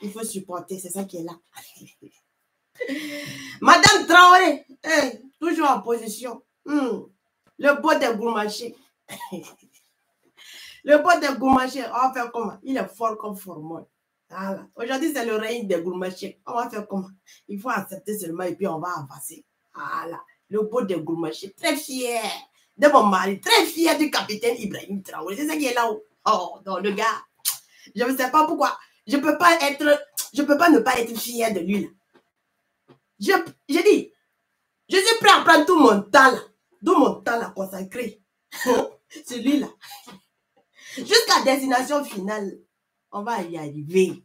Il faut supporter, c'est ça qui est là. Madame Traoré, toujours en position. Le beau de Goumaché. Le beau de Goumaché, on va faire comment? Il est fort comme Formol. Voilà. Aujourd'hui, c'est le règne des Goumaché. On va faire comment? Il faut accepter seulement et puis on va avancer. Voilà. Le beau de Goumaché, très fier de mon mari, très fier du capitaine Ibrahim Traoré. C'est ça qui est là-haut. Oh, non, le gars, je ne sais pas pourquoi. Je ne peux pas ne pas être fier de lui. Là. Je dis, je suis prêt à prendre tout mon temps là, consacré. C'est lui là. Jusqu'à destination finale, on va y arriver.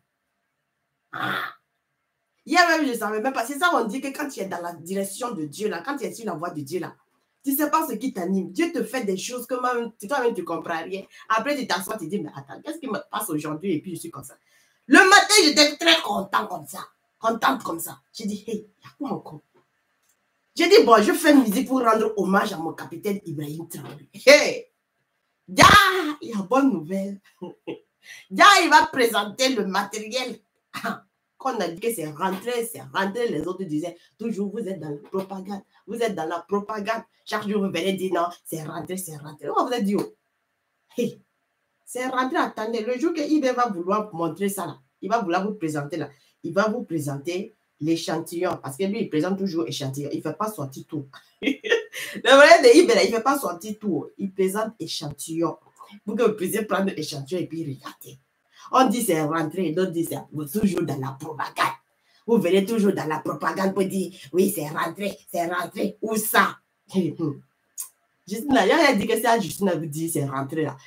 Hier même, je ne savais même pas. C'est ça qu'on dit que quand tu es dans la direction de Dieu, là, quand tu es sur la voie de Dieu, là, tu ne sais pas ce qui t'anime. Dieu te fait des choses que toi-même, tu ne comprends rien. Après, tu t'assois, tu te dis, mais attends, qu'est-ce qui me passe aujourd'hui? Et puis, je suis comme ça. Le matin, j'étais très content comme ça. Contente comme ça. J'ai dit, hey, il y a quoi encore? J'ai dit, bon, je fais musique pour rendre hommage à mon capitaine Ibrahim Traoré. Hey! Ya, il y a bonne nouvelle. Ya, il va présenter le matériel. Quand on a dit que c'est rentré, les autres disaient, toujours, vous êtes dans la propagande. Vous êtes dans la propagande. Chaque jour, vous venez dire, non, c'est rentré, c'est rentré. On vous a dit, oh, hey, c'est rentré, attendez, le jour qu'il va vouloir montrer ça, là, il va vouloir vous présenter, là, il va vous présenter l'échantillon, parce que lui, il présente toujours échantillon, il ne fait pas sortir tout. Le vrai de Ibera, il ne fait pas sortir tout, il présente échantillon, pour que vous puissiez prendre l'échantillon et puis regarder. On dit c'est rentré, d'autres disent c'est toujours dans la propagande. Vous verrez toujours dans la propagande pour dire, oui, c'est rentré, où ça? Justine, là, il a dit que c'est à Justine vous dit c'est rentré là.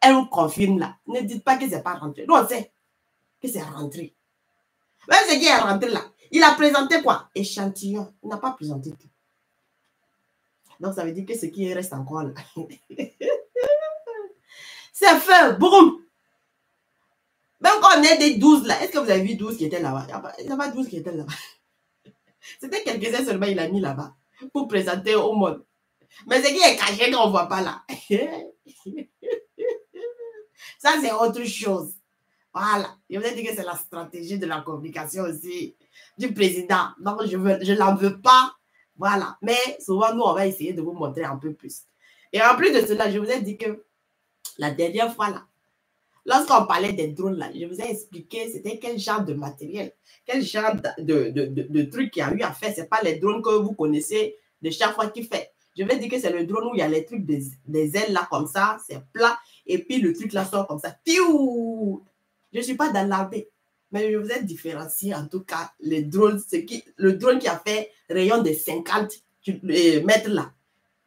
Elle vous confirme là. Ne dites pas que c'est pas rentré. Nous, on sait que c'est rentré. Même ce qui est rentré là, il a présenté quoi? Échantillon. Il n'a pas présenté tout. Donc, ça veut dire que ce qui reste encore là, c'est fait. Boum! Même quand on est des 12 là, est-ce que vous avez vu 12 qui étaient là-bas? Il n'y a pas 12 qui étaient là-bas. C'était quelques-uns seulement, il a mis là-bas pour présenter au monde. Mais ce qui est caché qu'on ne voit pas là. Ça, c'est autre chose. Voilà. Je vous ai dit que c'est la stratégie de la communication aussi du président. Donc, je ne l'en veux pas. Voilà. Mais souvent, nous, on va essayer de vous montrer un peu plus. Et en plus de cela, je vous ai dit que la dernière fois, là, lorsqu'on parlait des drones, là, je vous ai expliqué c'était quel genre de matériel, quel genre de truc qu'il y a eu à faire. Ce n'est pas les drones que vous connaissez de chaque fois qu'il fait. Je vais dire que c'est le drone où il y a les trucs des ailes là comme ça, c'est plat, et puis le truc là sort comme ça. Piou! Je ne suis pas dans l'armée, mais je vous ai différencié en tout cas les drones, le drone qui a fait rayon de 50 mètres là.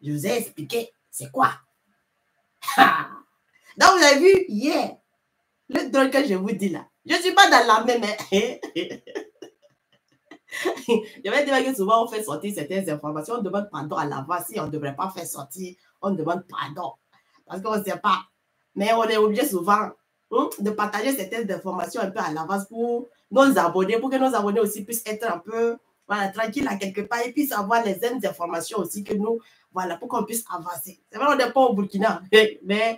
Je vous ai expliqué c'est quoi. Donc vous avez vu hier, le drone que je vous dis là, je ne suis pas dans l'armée, mais je vais dire que souvent on fait sortir certaines informations, on demande pardon à l'avance. Si on ne devrait pas faire sortir, on demande pardon. Parce qu'on ne sait pas. Mais on est obligé souvent de partager certaines informations un peu à l'avance pour nos abonnés, pour que nos abonnés aussi puissent être un peu tranquilles à quelque part et puissent avoir les mêmes informations aussi que nous, voilà, pour qu'on puisse avancer. C'est vrai, on n'est pas au Burkina, mais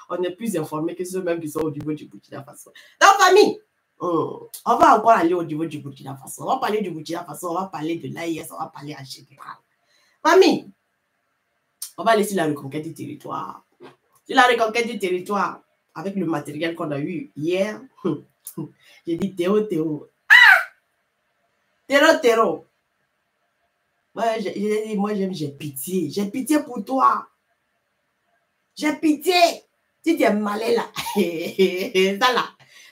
on est plus informés que ceux-mêmes qui sont au niveau du Burkina Faso. Donc, famille, on va encore aller au niveau du Burkina Faso. On va parler du Burkina Faso, on va parler de l'AIS, on va parler en général. Famille, on va aller sur la reconquête du territoire. Sur la reconquête du territoire, avec le matériel qu'on a eu hier, j'ai dit Théo. Théo. Moi, j'ai pitié. J'ai pitié pour toi. J'ai pitié. Si tu es malin là, ça là,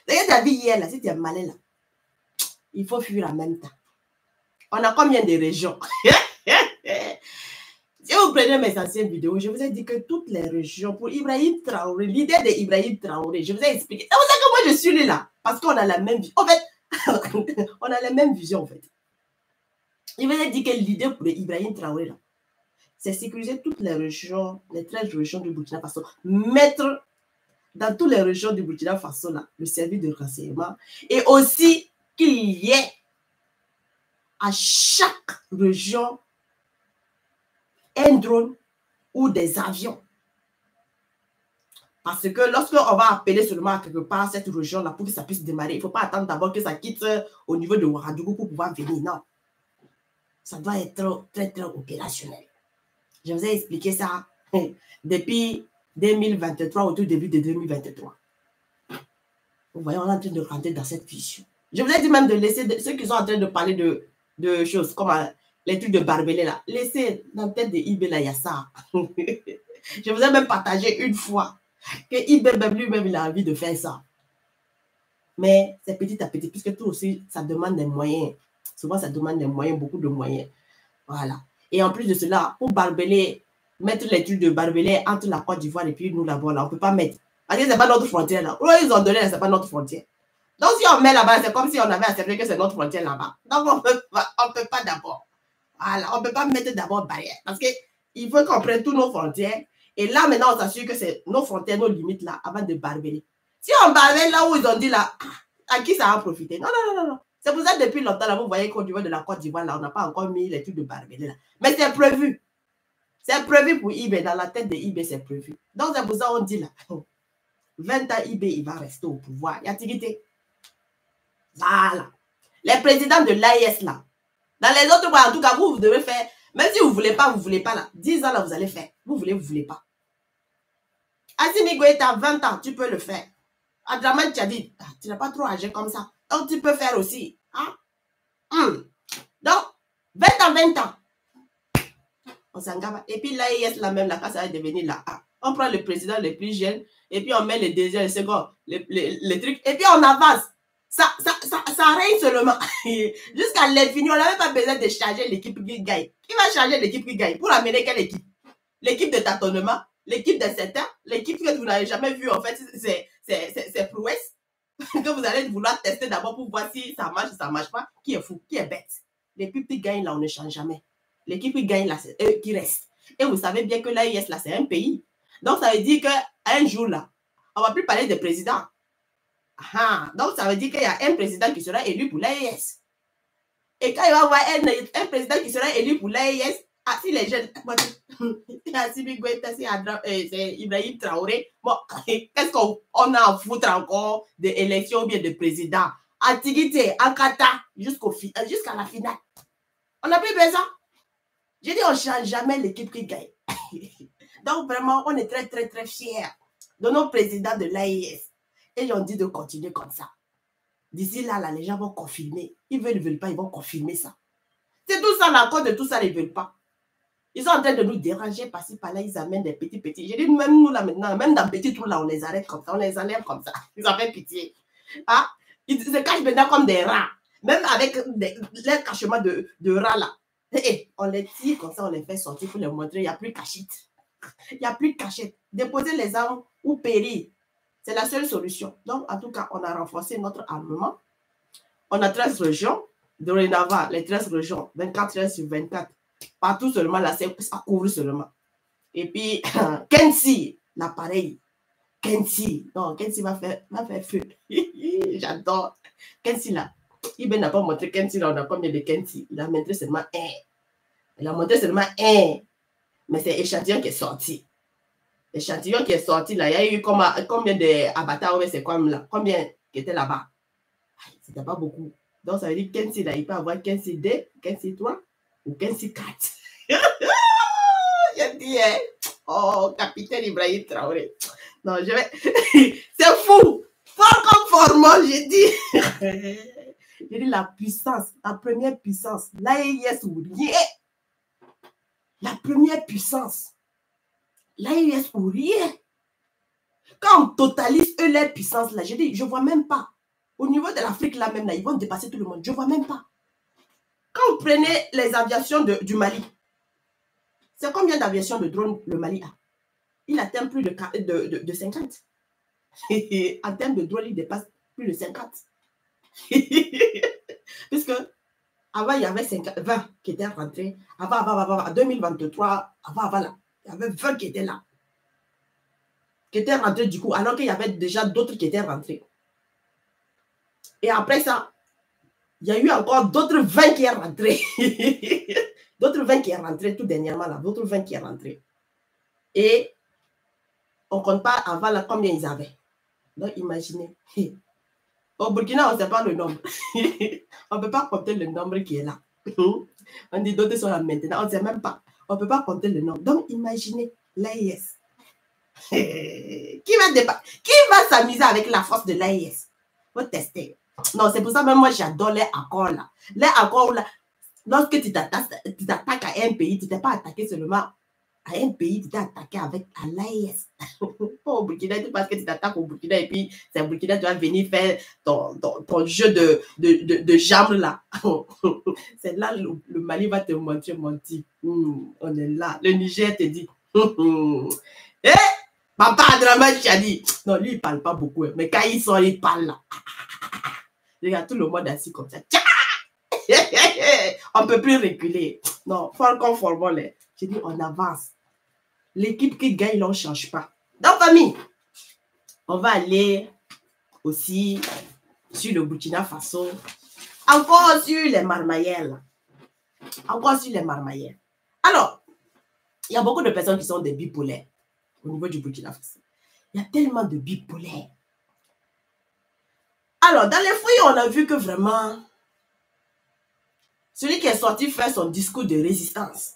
tu as vu hier là, si tu es malin là, il faut fuir en même temps. On a combien de régions? Si vous prenez mes anciennes vidéos, je vous ai dit que toutes les régions, pour Ibrahim Traoré, l'idée d'Ibrahim Traoré, je vous ai expliqué. C'est pour ça que moi, je suis là. Parce qu'on a la même vision. En fait, on a la même vision, en fait. Il vous a dit que l'idée pour Ibrahim Traoré, là, c'est sécuriser toutes les régions, les 13 régions du Burkina Faso. Mettre dans toutes les régions du Burkina Faso, là, le service de renseignement. Et aussi qu'il y ait à chaque région un drone ou des avions Parce que lorsqu'on va appeler seulement à quelque part cette région-là pour que ça puisse démarrer, il ne faut pas attendre d'abord que ça quitte au niveau de Ouagadougou pour pouvoir venir. Non. Ça doit être très, très opérationnel. Je vous ai expliqué ça depuis 2023, au tout début de 2023. Vous voyez, on est en train de rentrer dans cette fiche. Je vous ai dit même de laisser ceux qui sont en train de parler de choses comme les trucs de barbelé là. Laissez dans la tête de eBay là, il y a ça. Je vous ai même partagé une fois que eBay lui-même, il a envie de faire ça. Mais c'est petit à petit, puisque tout aussi, ça demande des moyens. Souvent, ça demande des moyens, beaucoup de moyens. Voilà. Et en plus de cela, pour barbeler, mettre les trucs de barbelé entre la Côte d'Ivoire et puis nous là-bas, là, on ne peut pas mettre. Parce que ce n'est pas notre frontière là. Où ils ont donné, ce n'est pas notre frontière. Donc, si on met là-bas, c'est comme si on avait accepté que c'est notre frontière là-bas. Donc, on ne peut pas d'abord. Voilà, on ne peut pas mettre d'abord barrière. Parce qu'il faut qu'on prenne toutes nos frontières. Et là, maintenant, on s'assure que c'est nos frontières, nos limites là, avant de barbeler. Si on barbelle là où ils ont dit là, à qui ça va profiter? Non, non, non, non, non. C'est pour ça que depuis longtemps, là, vous voyez qu'au niveau de la Côte d'Ivoire, là, on n'a pas encore mis les trucs de barbelé là. Mais c'est prévu. C'est prévu pour eBay. Dans la tête de eBay, c'est prévu. Donc, c'est pour ça qu'on dit là, 20 ans, eBay, il va rester au pouvoir. Il y a tigité. Voilà. Les présidents de l'AIS là. Dans les autres points, en tout cas, vous devez faire, même si vous ne voulez pas, vous ne voulez pas là. 10 ans là, vous allez faire. Vous voulez, vous ne voulez pas. Assimi Goïta, 20 ans, tu peux le faire. Adraman, tu as dit, tu n'as pas trop âgé comme ça. Donc, tu peux faire aussi. Hein? Donc, 20 ans, 20 ans. On s'engage. Et puis l'AIS, là même, là, quand ça va devenir là, on prend le président le plus jeune, et puis on met les deuxièmes, les seconds, les trucs, et puis on avance. Ça règne seulement. Jusqu'à l'infini, on n'avait pas besoin de charger l'équipe qui gagne. Qui va charger l'équipe qui gagne? Pour amener quelle équipe? L'équipe de tâtonnement, l'équipe de 7 ans, l'équipe que vous n'avez jamais vue, en fait, c'est prouesse. Que vous allez vouloir tester d'abord pour voir si ça marche ou ça ne marche pas. Qui est fou? Qui est bête? L'équipe qui gagne, là, on ne change jamais. L'équipe qui gagne, là, c'est eux qui restent. Et vous savez bien que l'AIS, là, c'est un pays. Donc, ça veut dire qu'un jour, là, on ne va plus parler de président. Donc, ça veut dire qu'il y a un président qui sera élu pour l'AIS. Et quand il va y avoir un président qui sera élu pour l'AIS, si les jeunes, c'est Ibrahim Traoré, bon, qu'est-ce qu'on a à foutre encore d'élections ou bien de président? Antigité, Ankata, jusqu'à la finale. On n'a plus besoin. J'ai dit, on ne change jamais l'équipe qui gagne. Donc, vraiment, on est très, très, très fiers de nos présidents de l'AIS. Et on dit de continuer comme ça. D'ici là, les gens vont confirmer. Ils ne veulent pas, ils vont confirmer ça. C'est tout ça, la cause de tout ça, ils ne veulent pas. Ils sont en train de nous déranger par-ci, par-là, ils amènent des petits. J'ai dit, même nous, là, maintenant, même dans petit trou, là, on les arrête comme ça, on les enlève comme ça. Ils en fait pitié. Ils se cachent maintenant comme des rats. Même avec les cachements de rats, là. On les tire comme ça, on les fait sortir pour les montrer. Il n'y a plus de cachette. Il n'y a plus de cachette. Déposer les armes ou périr. C'est la seule solution. Donc, en tout cas, on a renforcé notre armement. On a 13 régions. Dorénavant, les 13 régions, 24 heures sur 24. Partout seulement, là, ça couvre seulement. Et puis, Kensi, l'appareil. Kensi. Non, Kensi va faire feu. J'adore. Kensi, là. Il n'a pas montré Kensi, là. On a combien de Kensi? Il a montré seulement un. Il a montré seulement un. Mais c'est échantillon qui est sorti. L'échantillon qui est sorti, là, il y a eu combien d'avatars, c'est comme là, combien qui étaient là-bas? C'était pas beaucoup. Donc, ça veut dire que Kensi, là, il peut avoir Kensi 2, Kensi 3 ou Kensi 4. J'ai dit, hein? Oh, capitaine Ibrahim Traoré. Non, je vais... C'est fou! Fort comme formant, j'ai dit. J'ai dit la puissance, la première puissance. L'AIS ou rien. La première puissance. L'AIS ou rien. Quand on totalise eux les puissances là, j'ai dit, je ne vois même pas. Au niveau de l'Afrique là même, là, ils vont dépasser tout le monde. Je ne vois même pas. Quand vous prenez les aviations du Mali, c'est combien d'aviations de drones le Mali a? Il atteint plus de 50. En termes de drones, il dépasse plus de 50. Puisque avant, il y avait 20 qui étaient rentrés. Avant, 2023, avant là, il y avait 20 qui étaient là. Qui étaient rentrés du coup, alors qu'il y avait déjà d'autres qui étaient rentrés. Et après ça, il y a eu encore d'autres 20 qui sont rentrés. D'autres 20 qui sont rentrés tout dernièrement là. D'autres 20 qui sont rentrés. Et on ne compte pas avant là combien ils avaient. Donc, imaginez. Au Burkina, on ne sait pas le nombre. On ne peut pas compter le nombre qui est là. On dit d'autres sont là maintenant. On ne sait même pas. On ne peut pas compter le nombre. Donc, imaginez l'AIS. Qui va s'amuser avec la force de l'AIS? Il faut tester. Non, c'est pour ça même moi, j'adore les accords là. Les accords là, lorsque tu t'attaques à un pays, tu ne t'es pas attaqué seulement à un pays, tu t'es attaqué avec à l'AIS. Au Burkina, parce que tu t'attaques au Burkina et puis c'est au Burkina, tu vas venir faire ton jeu de jambes là. C'est là le Mali va te mentir. On est là. Le Niger te dit. Eh, papa Adraman Chadi. Non, lui, il ne parle pas beaucoup. Mais quand il sort, il parle là. Regarde tout le monde assis comme ça. On ne peut plus reculer. Non, Falcon Formol. J'ai dit, on avance. L'équipe qui gagne, on ne change pas. Donc, famille, on va aller aussi sur le Burkina Faso. Encore sur les Marmayels. Encore sur les Marmayels. Alors, il y a beaucoup de personnes qui sont des bipolaires au niveau du Burkina Faso. Il y a tellement de bipolaires. Alors, dans les foyers, on a vu que vraiment, celui qui est sorti faire son discours de résistance,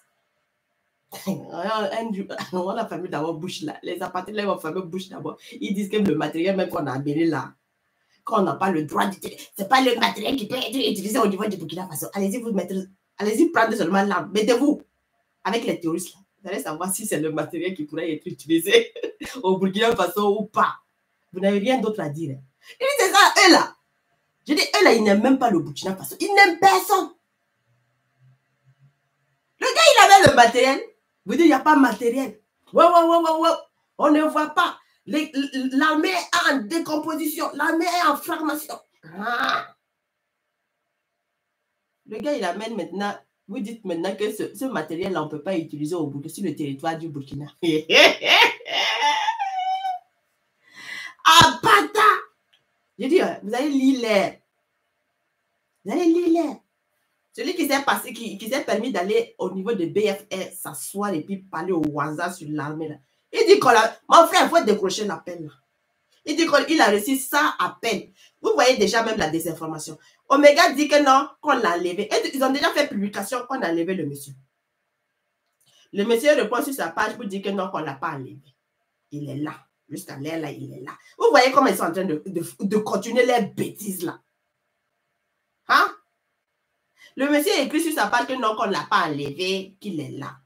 on a fermé d'abord bouche là. Les appartenants vont fermer bouche d'abord. Ils disent que le matériel même qu'on a amené là, qu'on n'a pas le droit d'utiliser, c'est pas le matériel qui peut être utilisé au niveau du Burkina Faso. Allez-y prendre seulement l'arme. Mettez-vous avec les terroristes là. Vous allez savoir si c'est le matériel qui pourrait être utilisé au Burkina Faso ou pas. Vous n'avez rien d'autre à dire. Il dit c'est ça, eux là. Je dis, eux là, ils n'aiment même pas le Burkina Faso. Ils n'aiment personne. Le gars, il avait le matériel. Vous dites, il n'y a pas de matériel. Ouais. On ne voit pas. L'armée est en décomposition. L'armée est en fragmentation. Ah. Le gars, il amène maintenant. Vous dites maintenant que ce matériel-là, on ne peut pas utiliser au Burkina, sur le territoire du Burkina. Ah, bata! Je dis, vous allez lire l'air. Vous allez lire l'air. Celui qui s'est passé, qui s'est permis d'aller au niveau de BFR, s'asseoir et puis parler au hasard sur l'armée là. Il dit qu'on a. Mon frère, il faut décrocher l'appel là. Il dit qu'il a reçu ça à peine. Vous voyez déjà même la désinformation. Omega dit que non, qu'on l'a enlevé. Et ils ont déjà fait publication qu'on a enlevé le monsieur. Le monsieur répond sur sa page pour dire que non, qu'on ne l'a pas enlevé. Il est là. Juste à l'air là, il est là. Vous voyez comment ils sont en train de continuer les bêtises là. Hein? Le monsieur écrit sur sa page que non, qu'on ne l'a pas enlevé, qu'il est là.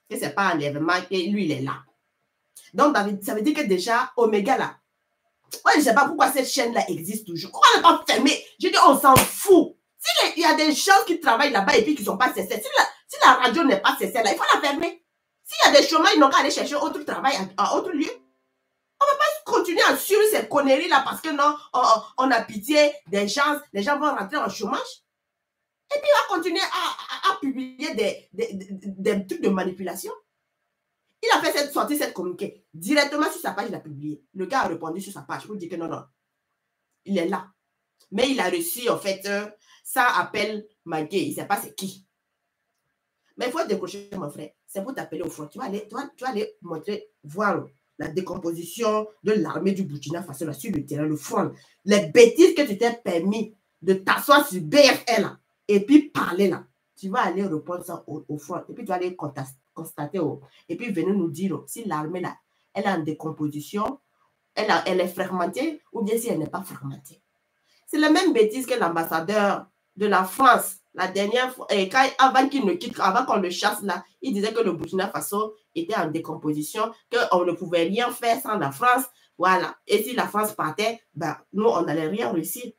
Que ce n'est pas enlèvement, que lui, il est là. Donc, ça veut dire que déjà, Omega là, ouais, je ne sais pas pourquoi cette chaîne-là existe toujours. Pourquoi elle n'est pas fermée? Je dis, on s'en fout. Il y a des gens qui travaillent là-bas et puis qui ne sont pas cessés. Si la radio n'est pas cessée là, il faut la fermer. S'il y a des chômeurs, ils n'ont qu'à aller chercher autre travail à autre lieu. On ne peut pas continuer à suivre ces conneries-là parce que non, on a pitié des gens, les gens vont rentrer en chômage. Et puis, il va continuer à publier des trucs de manipulation. Il a fait sortir cette communiqué. Directement sur sa page, il a publié. Le gars a répondu sur sa page pour dire que non, il est là. Mais il a reçu, en fait, ça appelle manqué. Il ne sait pas c'est qui. Mais il faut décrocher, mon frère. C'est pour t'appeler au front. Tu vas aller montrer, voir la décomposition de l'armée du Burkina Faso là, sur le terrain, le front. Les bêtises que tu t'es permis de t'asseoir sur BFL là, et puis parler là. Tu vas aller répondre ça au front. Et puis tu vas aller constater. Et puis venir nous dire si l'armée là, elle est en décomposition, elle est fragmentée ou bien si elle n'est pas fragmentée. C'est la même bêtise que l'ambassadeur de la France, la dernière fois, avant qu'il ne quitte, avant qu'on le chasse là, il disait que le Burkina Faso était en décomposition, qu'on ne pouvait rien faire sans la France. Voilà. Et si la France partait, ben, nous, on n'allait rien réussir.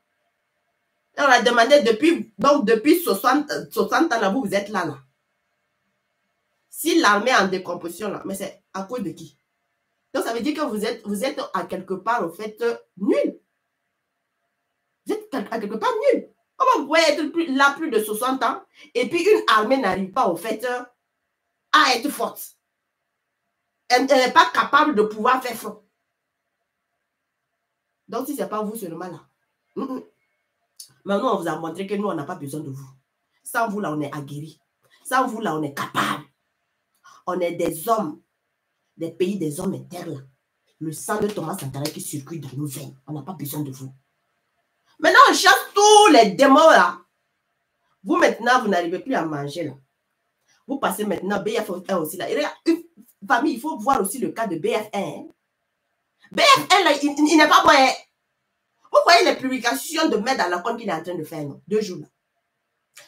On a demandé depuis 60 ans, là, vous êtes là. Si l'armée est en décomposition, là, mais c'est à cause de qui? Donc, ça veut dire que vous êtes à quelque part, au fait, nul. Vous êtes à quelque part nul. Comment vous pouvez être là plus de 60 ans et puis une armée n'arrive pas, au fait, à être forte? Elle n'est pas capable de pouvoir faire front. Donc, si ce n'est pas vous seulement là. Maintenant, on vous a montré que nous, on n'a pas besoin de vous. Sans vous, là, on est aguerris. Sans vous, là, on est capable. On est des hommes, des pays des hommes et terres, là. le sang de Thomas Sankara qui circule dans nos veines. On n'a pas besoin de vous. Maintenant, on chasse tous les démons là. Vous maintenant, vous n'arrivez plus à manger là. Vous passez maintenant BF1 aussi là. Et une famille, il faut voir aussi le cas de BF1. BF1 là, il n'est pas bon. Vous voyez les publications de maître à la compte qu'il est en train de faire, non? 2 jours là.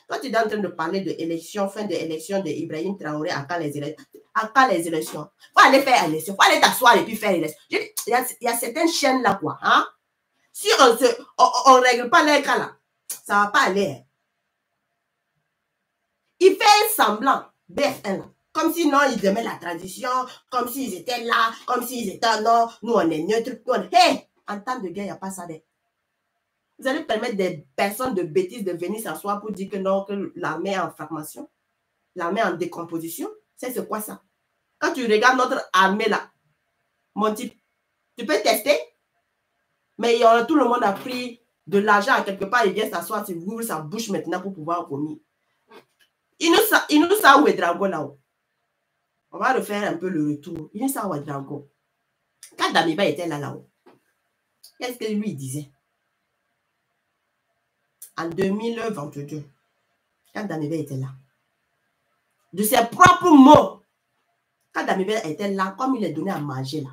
Toi, tu es en train de parler de élection, fin de élection de Ibrahim Traoré à quand les élections. À quand les élections? Il faut aller faire élection. Il faut aller t'asseoir et puis faire élection. Il y a certaines chaînes là, quoi. Hein? Si on ne règle pas les cas là, ça ne va pas aller. Il fait semblant, BFN là. Comme si non, ils aimaient la tradition, comme s'ils étaient là, comme s'ils étaient non, nous on est neutre. Hey, en temps de guerre, il n'y a pas ça. Vous allez permettre des personnes de bêtises de venir s'asseoir pour dire que non, que l'armée est en fragmentation, l'armée est en décomposition. C'est quoi ça? Quand tu regardes notre armée là, mon type, tu peux tester, mais tout le monde a pris de l'argent à quelque part, il vient s'asseoir, il ouvre sa bouche maintenant pour pouvoir vomir. Il nous sait où est Drago là-haut. On va refaire un peu le retour. Il nous sait où est Drago. Quand Damiba était là-haut, qu'est-ce que lui disait? En 2022, quand Damiba était là, de ses propres mots, quand Damiba était là, comme il est donné à manger là.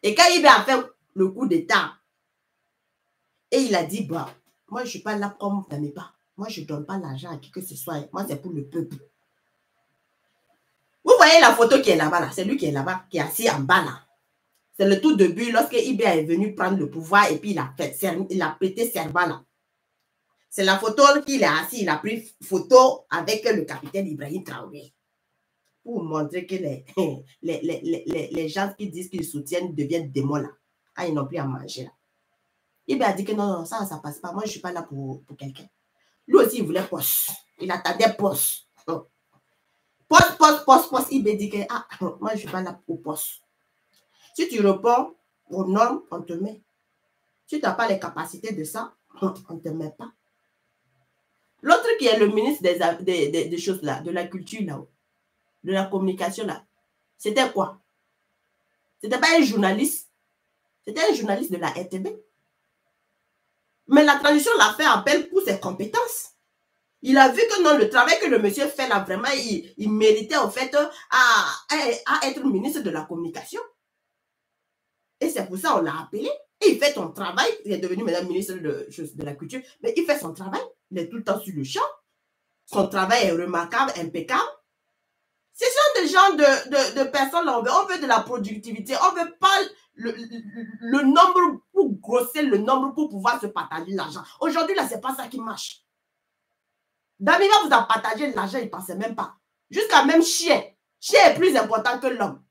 Et quand il a fait le coup d'État, et il a dit, bah, moi je ne suis pas là comme Damiba. Moi, je ne donne pas l'argent à qui que ce soit. Moi, c'est pour le peuple. Vous voyez la photo qui est là-bas, là. C'est lui qui est là-bas, qui est assis en bas, là. C'est le tout début, lorsque Ibea est venu prendre le pouvoir et puis il a prêté serment, là. C'est la photo qu'il est assis. Il a pris photo avec le capitaine Ibrahim Traoré. Pour montrer que les gens qui disent qu'ils soutiennent deviennent démons, là. Quand ils n'ont plus à manger, là. Ibea a dit que non, ça ne passe pas. Moi, je ne suis pas là pour quelqu'un. Lui aussi, il voulait poste. Il attendait poste. Poste. Il me dit que moi, je ne suis pas là pour poste. Si tu réponds aux normes, on te met. Si tu n'as pas les capacités de ça, on ne te met pas. L'autre qui est le ministre des choses là, de la culture là, de la communication là, c'était quoi? C'était pas un journaliste. C'était un journaliste de la RTB. Mais la transition l'a fait appel pour ses compétences. Il a vu que non, le travail que le monsieur fait là, vraiment, il méritait en fait à être ministre de la communication. Et c'est pour ça qu'on l'a appelé. Et il fait son travail. Il est devenu maintenant ministre de la culture. Mais il fait son travail. Il est tout le temps sur le champ. Son travail est remarquable, impeccable. Ce sont des gens de personnes là. On veut de la productivité. On ne veut pas le nombre pour grossir le nombre pour pouvoir se partager l'argent. Aujourd'hui, là, ce n'est pas ça qui marche. Damiba vous a partagé l'argent, il ne pensait même pas. Jusqu'à même chien. Chien est plus important que l'homme.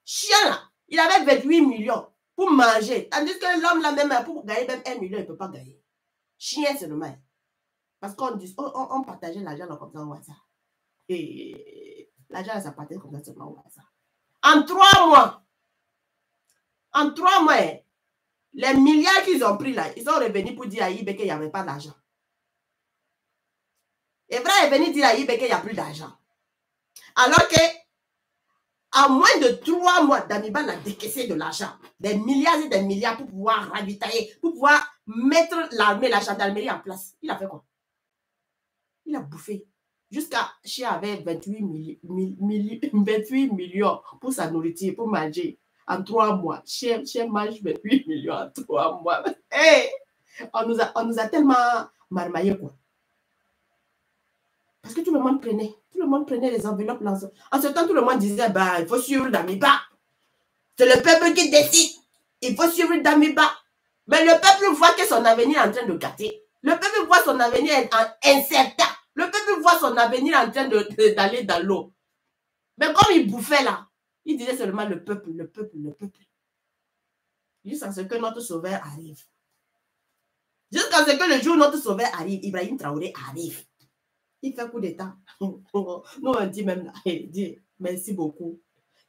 Chien, là, il avait 28 millions pour manger. Tandis que l'homme, là, même pour gagner même 1 million, il ne peut pas gagner. Chien, c'est le mal. Parce qu'on partageait l'argent comme ça au hasard. Et l'argent, ça partait comme ça seulement au hasard. En 3 mois, les milliards qu'ils ont pris là, ils sont revenus pour dire à IBE qu'il n'y avait pas d'argent. Evra est venu dire à IBE qu'il n'y a plus d'argent. Alors que, en moins de 3 mois, Damiba a décaissé de l'argent. Des milliards et des milliards pour pouvoir ravitailler, pour pouvoir mettre l'armée, la gendarmerie en place. Il a fait quoi? Il a bouffé. Jusqu'à Chien avait 28 millions pour sa nourriture, pour manger. En 3 mois. Chien mange 28 millions en 3 mois. Hey, on nous a tellement marmaillé, quoi. Parce que tout le monde prenait les enveloppes. En ce temps, tout le monde disait, bah, il faut suivre Damiba. C'est le peuple qui décide. Il faut suivre Damiba. Mais le peuple voit que son avenir est en train de gâter. Le peuple voit son avenir incertain. Le peuple voit son avenir en train d'aller dans l'eau. Mais comme il bouffait là, il disait seulement le peuple. Jusqu'à ce que notre sauveur arrive. Jusqu'à ce que le jour où notre sauveur arrive, Ibrahim Traoré arrive. Il fait coup d'état. Nous, on dit même là, dit merci beaucoup.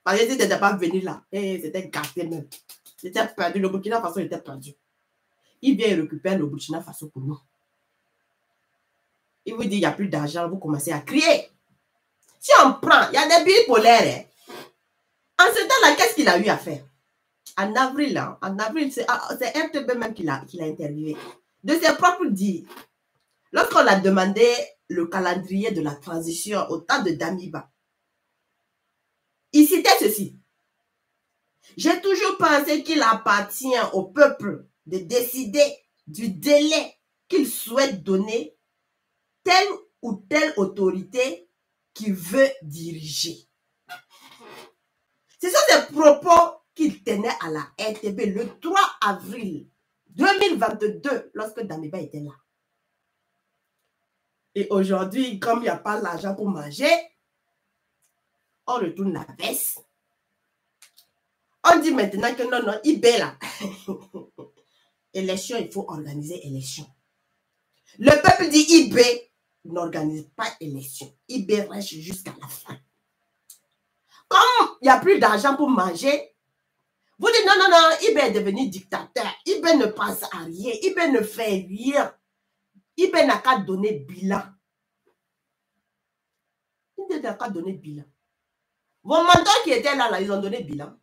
Parce que si tu n'étais pas venu là, c'était gâté même. C'était perdu. Le Burkina Faso était perdu. Il vient récupérer le Burkina Faso pour nous. Il vous dit, il n'y a plus d'argent, vous commencez à crier. Si on prend, il y a des billets polaires. En ce temps-là, qu'est-ce qu'il a eu à faire? En avril, c'est RTB même qui l'a interviewé. De ses propres dires, lorsqu'on a demandé le calendrier de la transition au temps de Damiba, il citait ceci. J'ai toujours pensé qu'il appartient au peuple de décider du délai qu'il souhaite donner telle ou telle autorité qui veut diriger. Ce sont des propos qu'il tenait à la RTB le 3 avril 2022 lorsque Damiba était là. Et aujourd'hui, comme il n'y a pas l'argent pour manger, on retourne la veste. On dit maintenant que non, IB là. Élection, il faut organiser élection. Le peuple dit IB n'organise pas élection. IB reste jusqu'à la fin. Comme il n'y a plus d'argent pour manger, vous dites non, IB est devenu dictateur. IB ne pense à rien. IB ne fait rien. IB n'a qu'à donner bilan. IB n'a qu'à donner bilan. Vos mentors qui étaient là, ils ont donné bilan.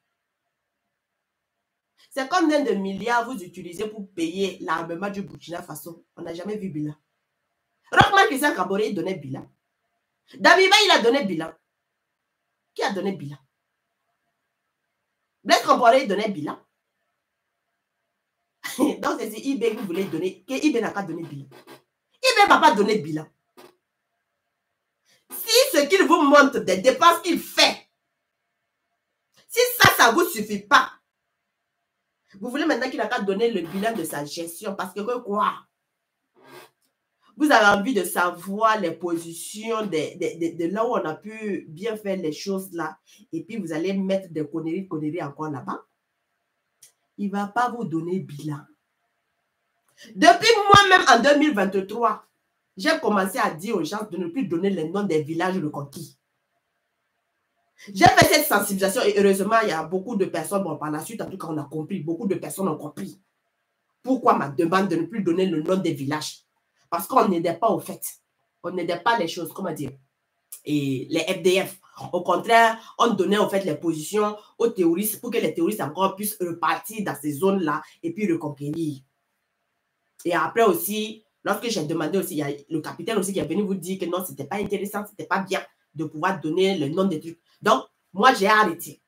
C'est combien de milliards vous utilisez pour payer l'armement du Burkina Faso? On n'a jamais vu bilan. Rochmark Christian Kaboré, il donnait bilan. Damiba, il a donné bilan. Qui a donné bilan? Blaise Compaoré, il donnait bilan. Donc, c'est IB que vous voulez donner, que IB n'a pas donné bilan. IB ne va pas donner bilan. Si ce qu'il vous montre des dépenses qu'il fait, si ça ne vous suffit pas, vous voulez maintenant qu'il n'a qu'à donner le bilan de sa gestion parce que quoi? Vous avez envie de savoir les positions de là où on a pu bien faire les choses là et puis vous allez mettre des conneries encore là-bas. Il ne va pas vous donner bilan. Depuis moi-même en 2023, j'ai commencé à dire aux gens de ne plus donner les noms des villages reconquis. J'ai fait cette sensibilisation et heureusement, il y a beaucoup de personnes, bon, par la suite, en tout cas, on a compris, beaucoup de personnes ont compris pourquoi ma demande de ne plus donner le nom des villages. Parce qu'on n'aidait pas au fait. On n'aidait pas les choses, comment dire, et les FDF. Au contraire, on donnait au fait les positions aux terroristes pour que les terroristes encore puissent repartir dans ces zones-là et puis reconquérir. Et après aussi, lorsque j'ai demandé aussi, il y a le capitaine aussi qui est venu vous dire que non, c'était pas intéressant, c'était pas bien de pouvoir donner le nom des trucs. Donc, moi, j'ai arrêté.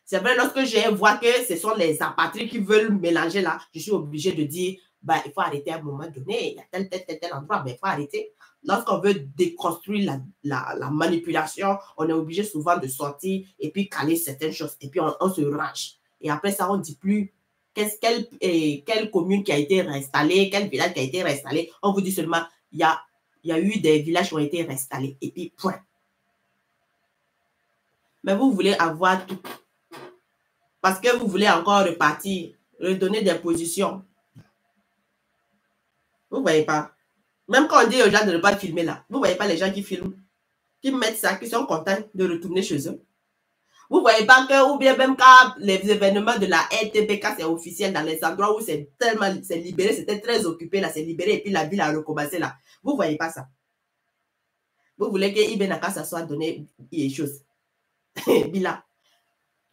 C'est vrai, lorsque je vois que ce sont les apatrides qui veulent mélanger là, je suis obligée de dire, bah, il faut arrêter à un moment donné, il y a tel endroit, mais il faut arrêter. Lorsqu'on veut déconstruire la manipulation, on est obligé souvent de sortir et puis caler certaines choses. Et puis, on se range. Et après ça, on ne dit plus quelle commune qui a été réinstallée, quel village qui a été réinstallé. On vous dit seulement, il y a eu des villages qui ont été réinstallés. Et puis, point. Mais vous voulez avoir tout. Parce que vous voulez encore repartir, redonner des positions. Vous ne voyez pas. Même quand on dit aux gens de ne pas filmer là, vous ne voyez pas les gens qui filment, qui mettent ça, qui sont contents de retourner chez eux. Vous ne voyez pas que, ou bien même quand les événements de la RTB, quand c'est officiel dans les endroits où c'est tellement, c'est libéré, c'était très occupé là, c'est libéré et puis la ville a recommencé là. Vous ne voyez pas ça. Vous voulez que Ibn Akassa soit donné des choses. Bila.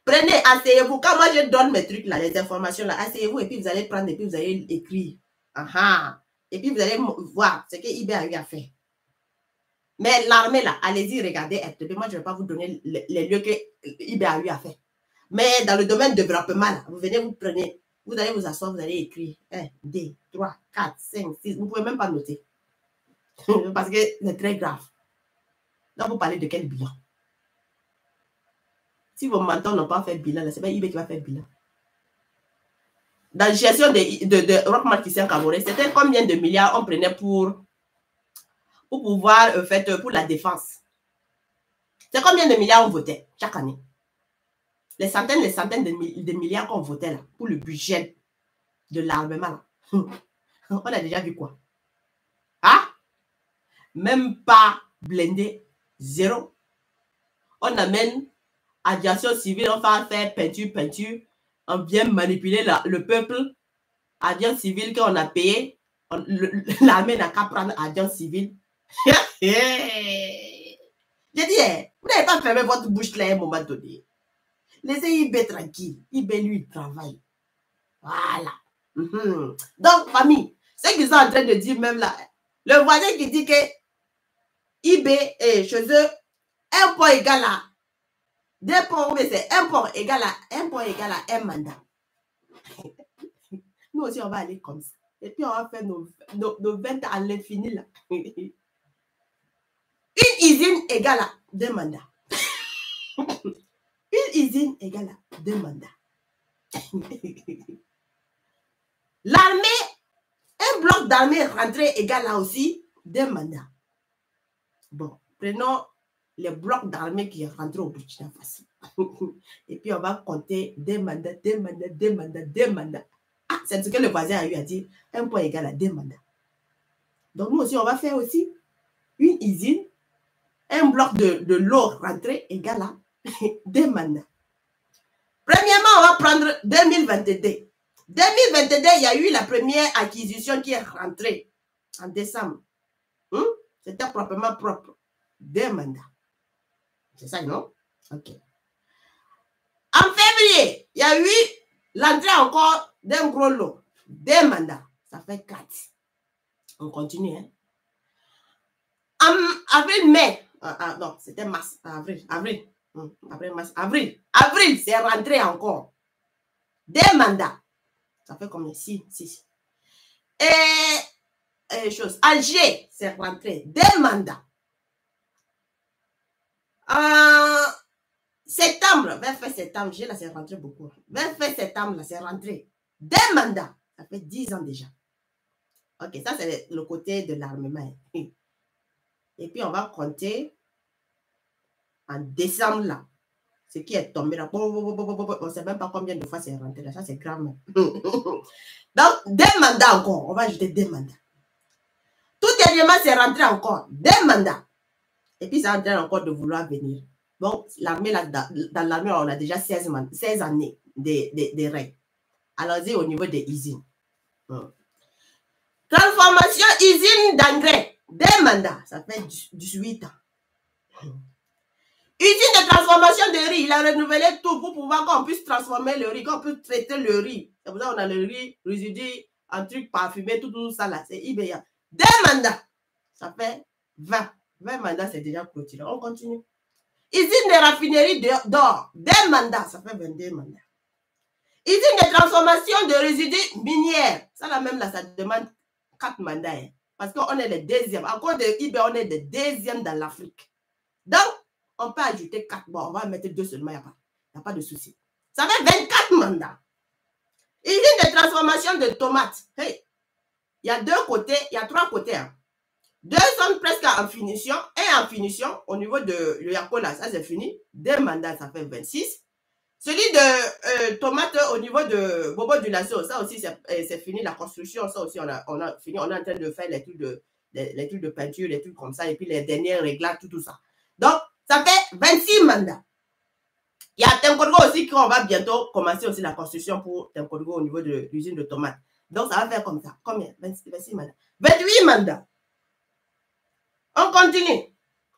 Prenez, asseyez-vous. Quand moi je donne mes trucs là, les informations là, asseyez-vous et puis vous allez prendre et puis vous allez écrire. Et puis vous allez voir ce que IB a eu à faire. Mais l'armée là, allez-y, regardez RTB. Moi, je ne vais pas vous donner les lieux que IB a eu à faire. Mais dans le domaine de développement, là, vous venez, vous prenez, vous allez vous asseoir, vous allez écrire 1, 2, 3, 4, 5, 6. Vous ne pouvez même pas noter. Parce que c'est très grave. Donc, vous parlez de quel bilan? Si vos mentors n'ont pas fait bilan, c'est pas IB qui va faire bilan. Dans la gestion de Rochmark Christian Kaboré, c'était combien de milliards on prenait pour pouvoir, pour la défense? C'est combien de milliards on votait chaque année? Les centaines de milliards qu'on votait là, pour le budget de l'armement. On a déjà vu quoi? Hein? Même pas blindé, zéro. On amène aviation civile, on va faire peinture, on vient manipuler le peuple. Avion civil qu'on a payé, l'armée n'a qu'à prendre avion civil. J'ai dit, vous n'avez pas fermé votre bouche là à un moment donné. Laissez IB tranquille. IB, lui, il travaille. Voilà. Donc, famille, ce qu'ils sont en train de dire même là, le voisin qui dit que IB est chez eux, un point égal à 2 points, mais c'est un point égal à un mandat. Nous aussi, on va aller comme ça. Et puis, on va faire nos 20 à l'infini là. Une usine égale à 2 mandats. Une usine égale à 2 mandats. L'armée, un bloc d'armée rentré égale à aussi 2 mandats. Bon, prenons les blocs d'armée qui sont rentrés au Burkina Faso. Et puis, on va compter 2 mandats, 2 mandats, 2 mandats, 2 mandats. Ah, c'est ce que le voisin a eu à dire. Un point égal à 2 mandats. Donc, nous aussi, on va faire aussi une usine, un bloc de l'eau rentré égal à 2 mandats. Premièrement, on va prendre 2022. 2022, il y a eu la première acquisition qui est rentrée en décembre. C'était proprement propre. 2 mandats. C'est ça, non? Ok. En février, il y a eu l'entrée encore d'un gros lot. 2 mandats. Ça fait 4. On continue. Hein? En avril, mai. Non, c'était mars. Avril. Après mars. Avril, c'est rentré encore. 2 mandats. Ça fait combien? 6. Et chose. Alger, c'est rentré. 2 mandats. Septembre, 20 septembre, Alger, là, c'est rentré beaucoup. 20 septembre, là, c'est rentré. 2 mandats. Ça fait 10 ans déjà. Ok, ça, c'est le côté de l'armement. Et puis, on va compter en décembre, là. Ce qui est tombé là. On ne sait même pas combien de fois c'est rentré là. Ça, c'est grave. Donc, 2 mandats encore. On va ajouter 2 mandats. Tout dernièrement, c'est rentré encore. 2 mandats. Et puis, ça a encore de vouloir venir. Bon, l'armée, là, dans l'armée, on a déjà 16 années de règles. Allons-y au niveau des usines. Transformation usine d'engrais. 2 mandats. Ça fait 18 ans. Usine de transformation de riz. Il a renouvelé tout pour pouvoir qu'on puisse transformer le riz, qu'on puisse traiter le riz. C'est pour ça qu'on a le riz résidu, un truc parfumé, tout ça là. C'est IBA. 2 mandats. Ça fait 20. 20 mandats, c'est déjà clôturé. On continue. Usine de raffinerie d'or. 2 mandats. Ça fait 22 mandats. Usine de transformation de résidus minières. Ça là même là, ça demande 4 mandats. Hein, parce qu'on est les deuxièmes. À cause de IBA, on est les deuxièmes dans l'Afrique. Donc, on peut ajouter 4. Bon, on va mettre 2 seulement, il n'y a pas de souci. Ça fait 24 mandats. Usine de transformation de tomates. Hey, il y a 2 côtés, il y a 3 côtés. Hein. 2 sont presque en finition. Et en finition, au niveau de l'Yakola, ça c'est fini. 2 mandats, ça fait 26. Celui de tomates au niveau de Bobo du Lasso, ça aussi c'est fini. La construction, ça aussi on a fini. On est en train de faire les trucs de peinture, les trucs comme ça. Et puis les derniers réglages, tout ça. Donc, ça fait 26 mandats. Il y a Tenkodgo aussi qu'on va bientôt commencer aussi la construction pour Tenkodgo au niveau de l'usine de tomates. Donc, ça va faire comme ça. Combien? 26 mandats. 28 mandats. On continue.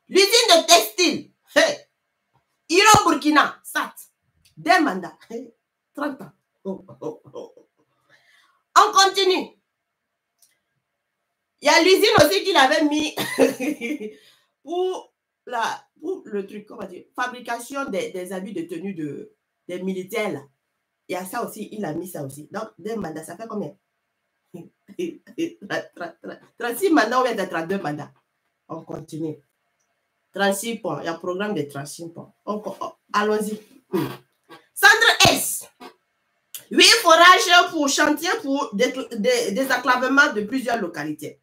L'usine de textile. Hey. Hiro Burkina. SAT. 2 mandats. Hey. 30 ans. On continue. Il y a l'usine aussi qu'il avait mis pour le truc, comment dire, fabrication des habits de tenue des militaires. Là. Il y a ça aussi, il a mis ça aussi. Donc, 2 mandats, ça fait combien? 36 mandats ou bien 32 mandats. On continue. 36 points. Il y a un programme de 36 points. Allons-y. Centre S. 8 forages pour chantier pour désenclavement de plusieurs localités.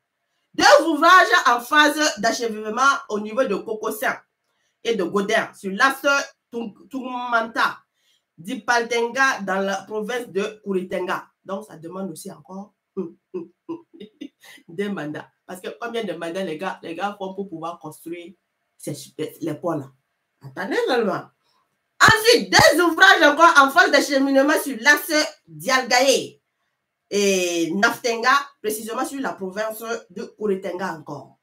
2 ouvrages en phase d'achèvement au niveau de Kokossa et de Godin sur l'axe Toumanta d'Ipaltenga dans la province de Kouritenga. Donc, ça demande aussi encore 2 mandats. Parce que combien de mandats les gars font pour pouvoir construire les ponts-là? Attendez seulement. Ensuite, 2 ouvrages encore en phase d'acheminement sur l'axe Dialgaye et Naftenga, précisément sur la province de Kouritenga encore.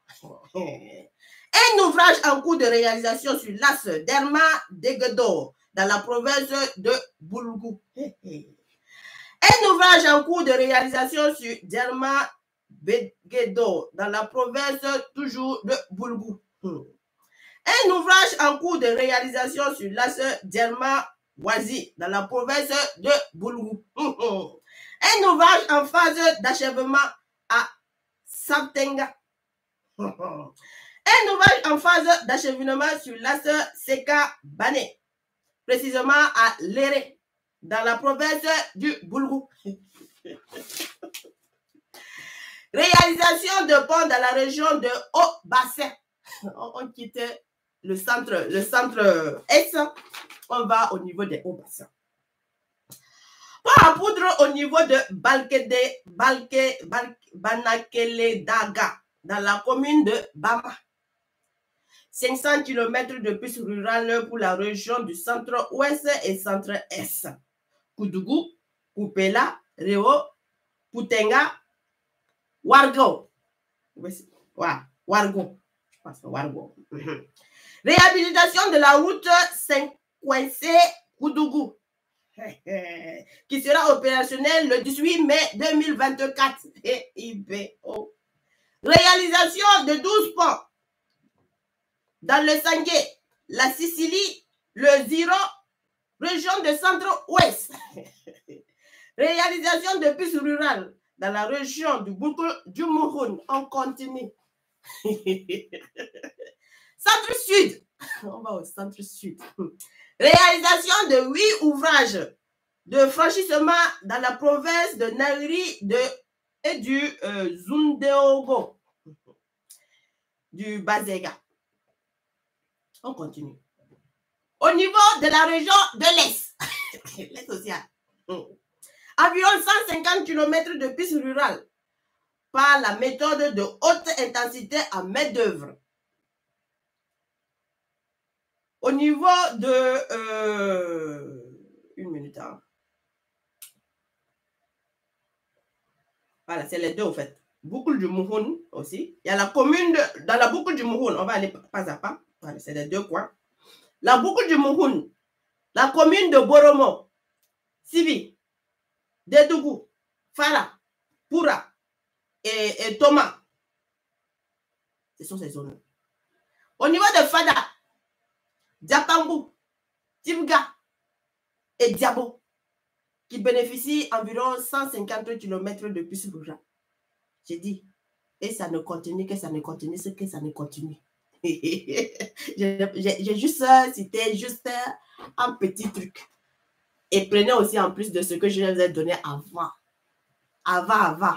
Un ouvrage en cours de réalisation sur l'axe Derma-Degedo dans la province de Boulgou. Un ouvrage en cours de réalisation sur Djerma Begedo, dans la province toujours de Boulgou. Un ouvrage en cours de réalisation sur l'as Djerma Wazi, dans la province de Boulgou. Un ouvrage en phase d'achèvement à Sabtenga. Un ouvrage en phase d'achèvement sur l'as Seka Bane, précisément à Léré, dans la province du Boulgou. Réalisation de pont dans la région de Haut-Bassin. On quitte le centre-est, on va au niveau des Hauts-Bassins. Pont à poudre au niveau de Banakele-Daga, dans la commune de Bama. 500 km de piste rurale pour la région du centre-ouest et centre-est. Koudougou, Koupela, Réo, Poutenga, Wargo. Wargo. Je pense que Wargo. Réhabilitation de la route 5 Koudougou, qui sera opérationnelle le 18 mai 2024. Réalisation de 12 ponts dans le Sangué, la Sicile, le Ziro, région de centre-ouest. Réalisation de pistes rurales dans la région du Mouhoun. On continue. Centre-sud. On va au centre-sud. Réalisation de 8 ouvrages de franchissement dans la province de Nagri et du Zundeogo, du Bazega. On continue. Au niveau de la région de l'Est, l'Est social, environ 150 km de pistes rurales par la méthode de haute intensité en main d'œuvre. Au niveau de... une minute. Hein. Voilà, c'est les deux au fait. Boucle du Mouhoun aussi. Il y a la commune dans la boucle du Mouhoun. On va aller pas à pas. Voilà, c'est les deux coins. La boucle du Mouhoun, la commune de Boromo, Sibi, Dedougou, Fara, Poura et Thomas. Ce sont ces zones. Au niveau de Fada, Diapangou, Timga et Diabo, qui bénéficient environ 150 km de plus rurale. J'ai dit, et ça ne continue, que ça ne continue, c'est que ça ne continue. J'ai juste cité juste un petit truc. Et prenez aussi en plus de ce que je vous ai donné avant. Avant.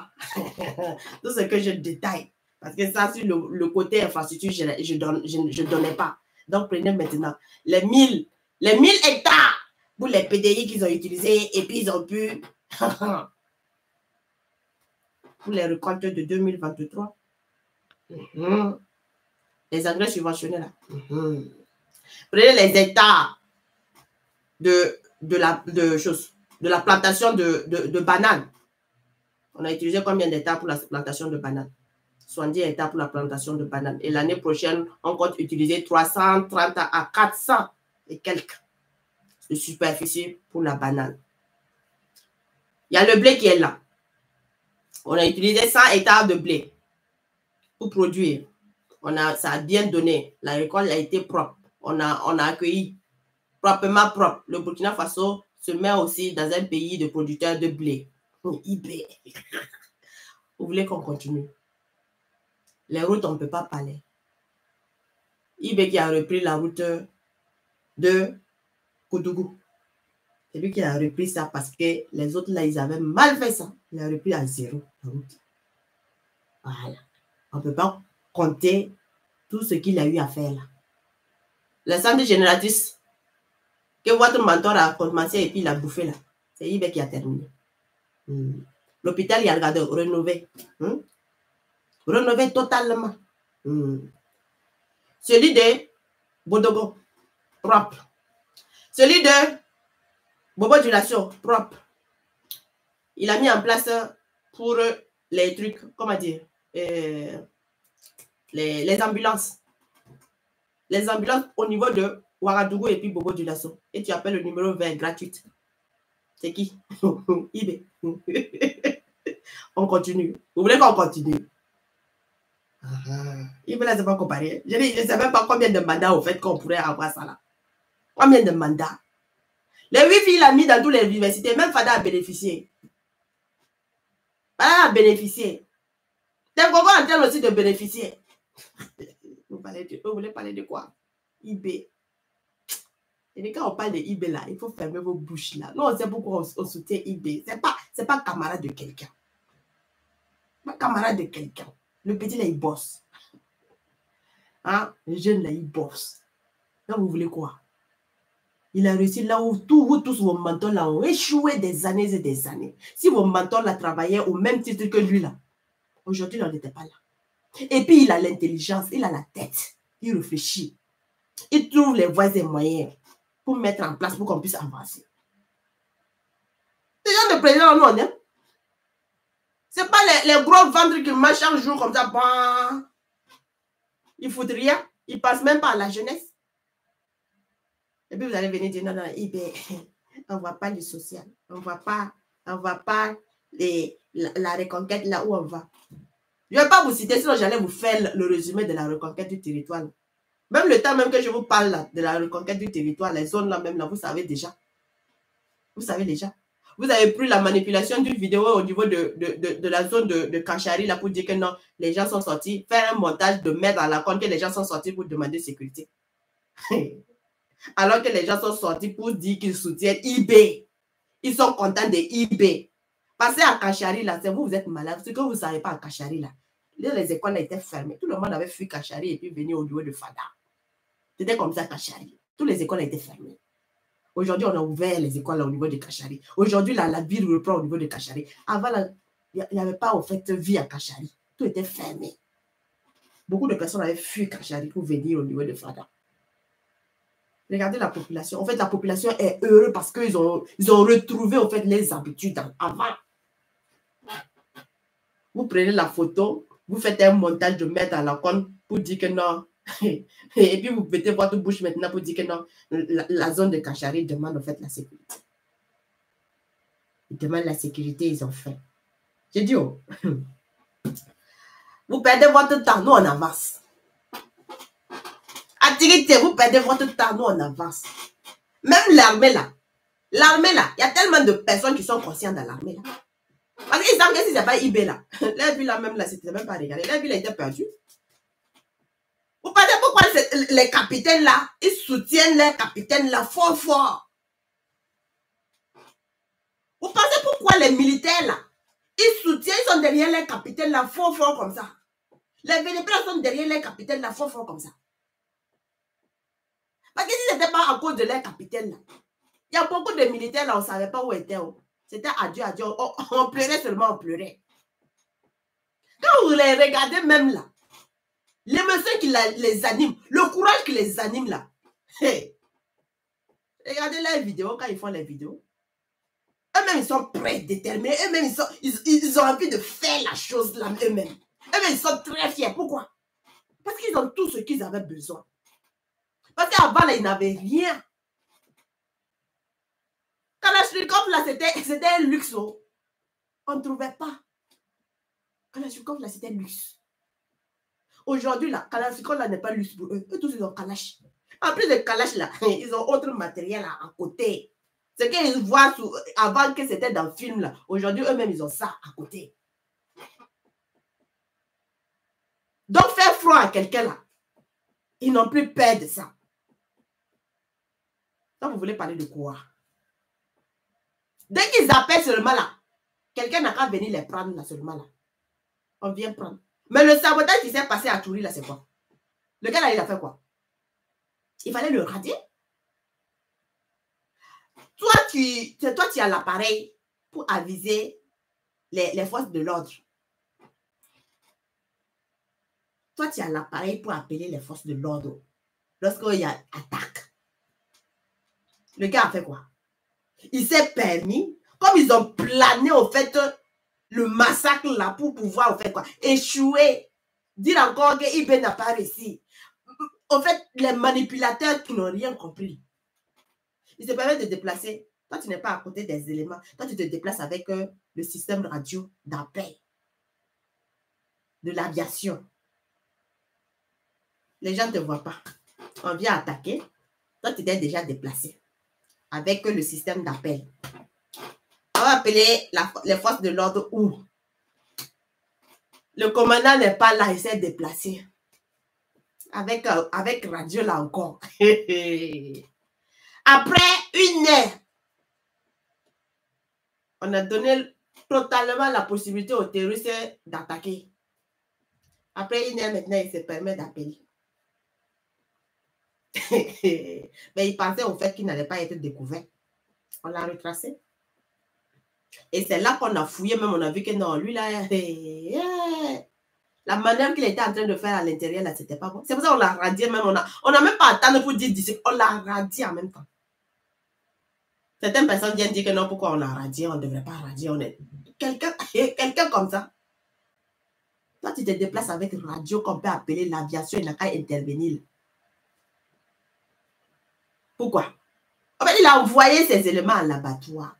Tout ce que je détaille. Parce que ça, sur le côté infrastructure, je ne donnais pas. Donc, prenez maintenant les 1000 hectares pour les PDI qu'ils ont utilisés et puis ils ont pu pour les récoltes de 2023. Les engrais subventionnés là. Prenez les hectares de la plantation de bananes. On a utilisé combien d'hectares pour la plantation de bananes? 70 hectares pour la plantation de bananes. Et l'année prochaine, on compte utiliser 330 à 400 et quelques de superficie pour la banane. Il y a le blé qui est là. On a utilisé 100 hectares de blé pour produire. Ça a bien donné. La récolte a été propre. On a accueilli proprement propre. Le Burkina Faso se met aussi dans un pays de producteurs de blé. IB. Vous voulez qu'on continue? Les routes, on ne peut pas parler. IB qui a repris la route de Koudougou. C'est lui qui a repris ça parce que les autres, là, ils avaient mal fait ça. Il a repris à 0 la route. Voilà. On ne peut pas compter tout ce qu'il a eu à faire là. Les centres génératrices que votre mentor a commencé et puis il a bouffé là, c'est IB qui a terminé. L'hôpital, il a regardé, rénové. Rénové totalement. Celui de Bodogo, propre. Celui de Bobo Dulation, propre. Il a mis en place pour les trucs, comment dire, les ambulances. Les ambulances au niveau de Ouagadougou et puis Bobo du Lasso. Et tu appelles le numéro vert gratuit. C'est qui? eBay. On continue. Vous voulez qu'on continue? eBay, là, c'est pas comparé. Je ne sais même pas combien de mandats, au fait, qu'on pourrait avoir ça là. Combien de mandats? Les 8 filles, il a mis dans toutes les universités. Même Fada a bénéficié. Fada a bénéficié. T'es encore en train aussi de bénéficier. Vous voulez parler de quoi? eBay. Et quand on parle de eBay là, il faut fermer vos bouches là. Non, on sait pourquoi on soutient eBay. C'est pas camarade de quelqu'un. Pas camarade de quelqu'un. Le petit là, il bosse. Hein? Le jeune là, il bosse. Là, vous voulez quoi? Il a réussi là où tous vos mentors là ont échoué des années et des années. Si vos mentors là travaillaient au même titre que lui là, aujourd'hui, il n'en était pas là. Et puis, il a l'intelligence, il a la tête. Il réfléchit. Il trouve les voies et moyens pour mettre en place pour qu'on puisse avancer. Les gens de président, nous, on aime. Ce n'est pas les gros ventres qui marchent un jour comme ça. Bah, ils ne foutent rien. Ils ne passent même pas à la jeunesse. Et puis vous allez venir dire, non, non, on ne voit pas le social. On ne voit pas la reconquête là où on va. Je ne vais pas vous citer, sinon j'allais vous faire le résumé de la reconquête du territoire. Même le temps même que je vous parle là, de la reconquête du territoire, les zones là même là, vous savez déjà. Vous savez déjà. Vous avez pris la manipulation d'une vidéo au niveau de la zone de Kachari là pour dire que non, les gens sont sortis. Faire un montage de mettre à la compte que les gens sont sortis pour demander sécurité. Alors que les gens sont sortis pour dire qu'ils soutiennent eBay. Ils sont contents de eBay. Passez à Kachari là, c'est vous êtes malade. Ce que vous ne savez pas à Kachari là, les écoles étaient fermées. Tout le monde avait fui Kachari et puis venu au niveau de Fada. C'était comme ça Kachari. Toutes les écoles étaient fermées. Aujourd'hui, on a ouvert les écoles là, au niveau de Kachari. Aujourd'hui, la ville reprend au niveau de Kachari. Avant, il n'y avait pas en fait vie à Kachari. Tout était fermé. Beaucoup de personnes avaient fui Kachari pour venir au niveau de Fada. Regardez la population. En fait, la population est heureuse parce qu'ils ont retrouvé en fait, les habitudes avant. Vous prenez la photo, vous faites un montage de mettre à la compte pour dire que non. Et puis vous mettez votre bouche maintenant pour dire que non, la zone de Kachari demande en fait la sécurité. Ils demandent la sécurité, ils ont fait. J'ai dit, oh, vous perdez votre temps, nous on avance. Activité, vous perdez votre temps, nous on avance. Même l'armée là, il y a tellement de personnes qui sont conscientes dans l'armée là. Parce qu'ils savent que si c'est pas eBay là, la ville là même là, c'était même pas regardé. La ville a été perdue. Vous pensez pourquoi les capitaines là, ils soutiennent les capitaines là fort fort. Vous pensez pourquoi les militaires là, ils soutiennent, ils sont derrière les capitaines là fort fort comme ça. Les Vénézuéliens sont derrière les capitaines là fort fort comme ça. Parce que si ce n'était pas à cause de les capitaines là, il y a beaucoup de militaires là, on ne savait pas où étaient. C'était adieu, adieu. On pleurait seulement, on pleurait. Quand vous les regardez même là, l'émotion qui les anime, le courage qui les anime là. Hey. Regardez leurs vidéos quand ils font les vidéos. Eux-mêmes, ils sont prêts, déterminés. Eux-mêmes, ils ont envie de faire la chose là eux-mêmes. Eux-mêmes, ils sont très fiers. Pourquoi? Parce qu'ils ont tout ce qu'ils avaient besoin. Parce qu'avant, là, ils n'avaient rien. Kalachnikov, là, c'était un luxe. On ne trouvait pas. Kalachnikov, là, c'était un luxe. Aujourd'hui, là, Kalachnikov, là, n'est pas luxe pour eux. Eux tous, ils ont Kalash. En plus de Kalash, là, ils ont autre matériel là, à côté. Ce qu'ils voient avant que c'était dans le film, là. Aujourd'hui, eux-mêmes, ils ont ça à côté. Donc, faire front à quelqu'un, là, ils n'ont plus peur de ça. Donc, vous voulez parler de quoi? Dès qu'ils appellent seulement là, quelqu'un n'a qu'à venir les prendre là seulement là. On vient prendre. Mais le sabotage qui s'est passé à Touri là, c'est quoi? Le gars là, il a fait quoi? Il fallait le radier. Toi, tu as l'appareil pour aviser les forces de l'ordre. Toi, tu as l'appareil pour appeler les forces de l'ordre lorsqu'il y a attaque. Le gars a fait quoi? Il s'est permis, comme ils ont plané au fait le massacre là pour pouvoir au fait quoi, échouer, dire encore que eBay n'a pas réussi. au fait, les manipulateurs qui n'ont rien compris, ils se permettent de déplacer. Toi, tu n'es pas à côté des éléments. Toi, tu te déplaces avec le système radio d'appel de l'aviation. Les gens ne te voient pas. On vient attaquer. Toi, tu t'es déjà déplacé avec le système d'appel. On va appeler les forces de l'ordre où le commandant n'est pas là, il s'est déplacé. Avec radio là encore. Après une heure, on a donné totalement la possibilité aux terroristes d'attaquer. Après une heure, maintenant, il se permet d'appeler. Mais il pensait au fait qu'il n'allait pas être découvert. On l'a retracé. Et c'est là qu'on a fouillé, même on a vu que non, lui là, la manœuvre qu'il était en train de faire à l'intérieur, là, c'était pas bon. C'est pour ça qu'on l'a radié même. On n'a même pas attendu pour dire d'ici. On l'a radié en même temps. Certaines personnes viennent dire que non, pourquoi on l'a radié, on ne devrait pas radier. On est quelqu'un comme ça. Toi, tu te déplaces avec radio qu'on peut appeler l'aviation, il n'a qu'à intervenir. Pourquoi? En fait, il a envoyé ses éléments à l'abattoir.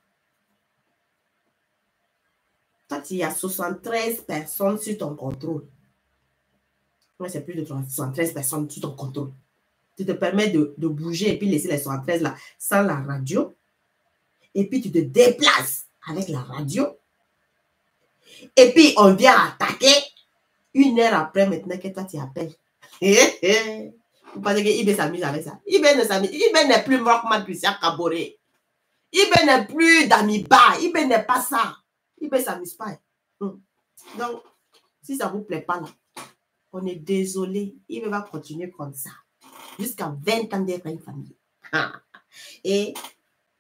Toi, il y a 73 personnes sur ton contrôle. Moi, c'est plus de 73 personnes sur ton contrôle. Tu te permets de bouger et puis laisser les 73 là sans la radio. Et puis, tu te déplaces avec la radio. Et puis, on vient attaquer une heure après maintenant que toi, tu appelles. Vous pensez que Ibé s'amuse avec ça? Ibé n'est plus Rockman Christian Kaboré. Ibé n'est plus Damiba. Ibé n'est pas ça. Ibé ne s'amuse pas. Donc, si ça ne vous plaît pas là, on est désolé. Ibé va continuer comme ça. Jusqu'à 20 ans d'être une famille. Et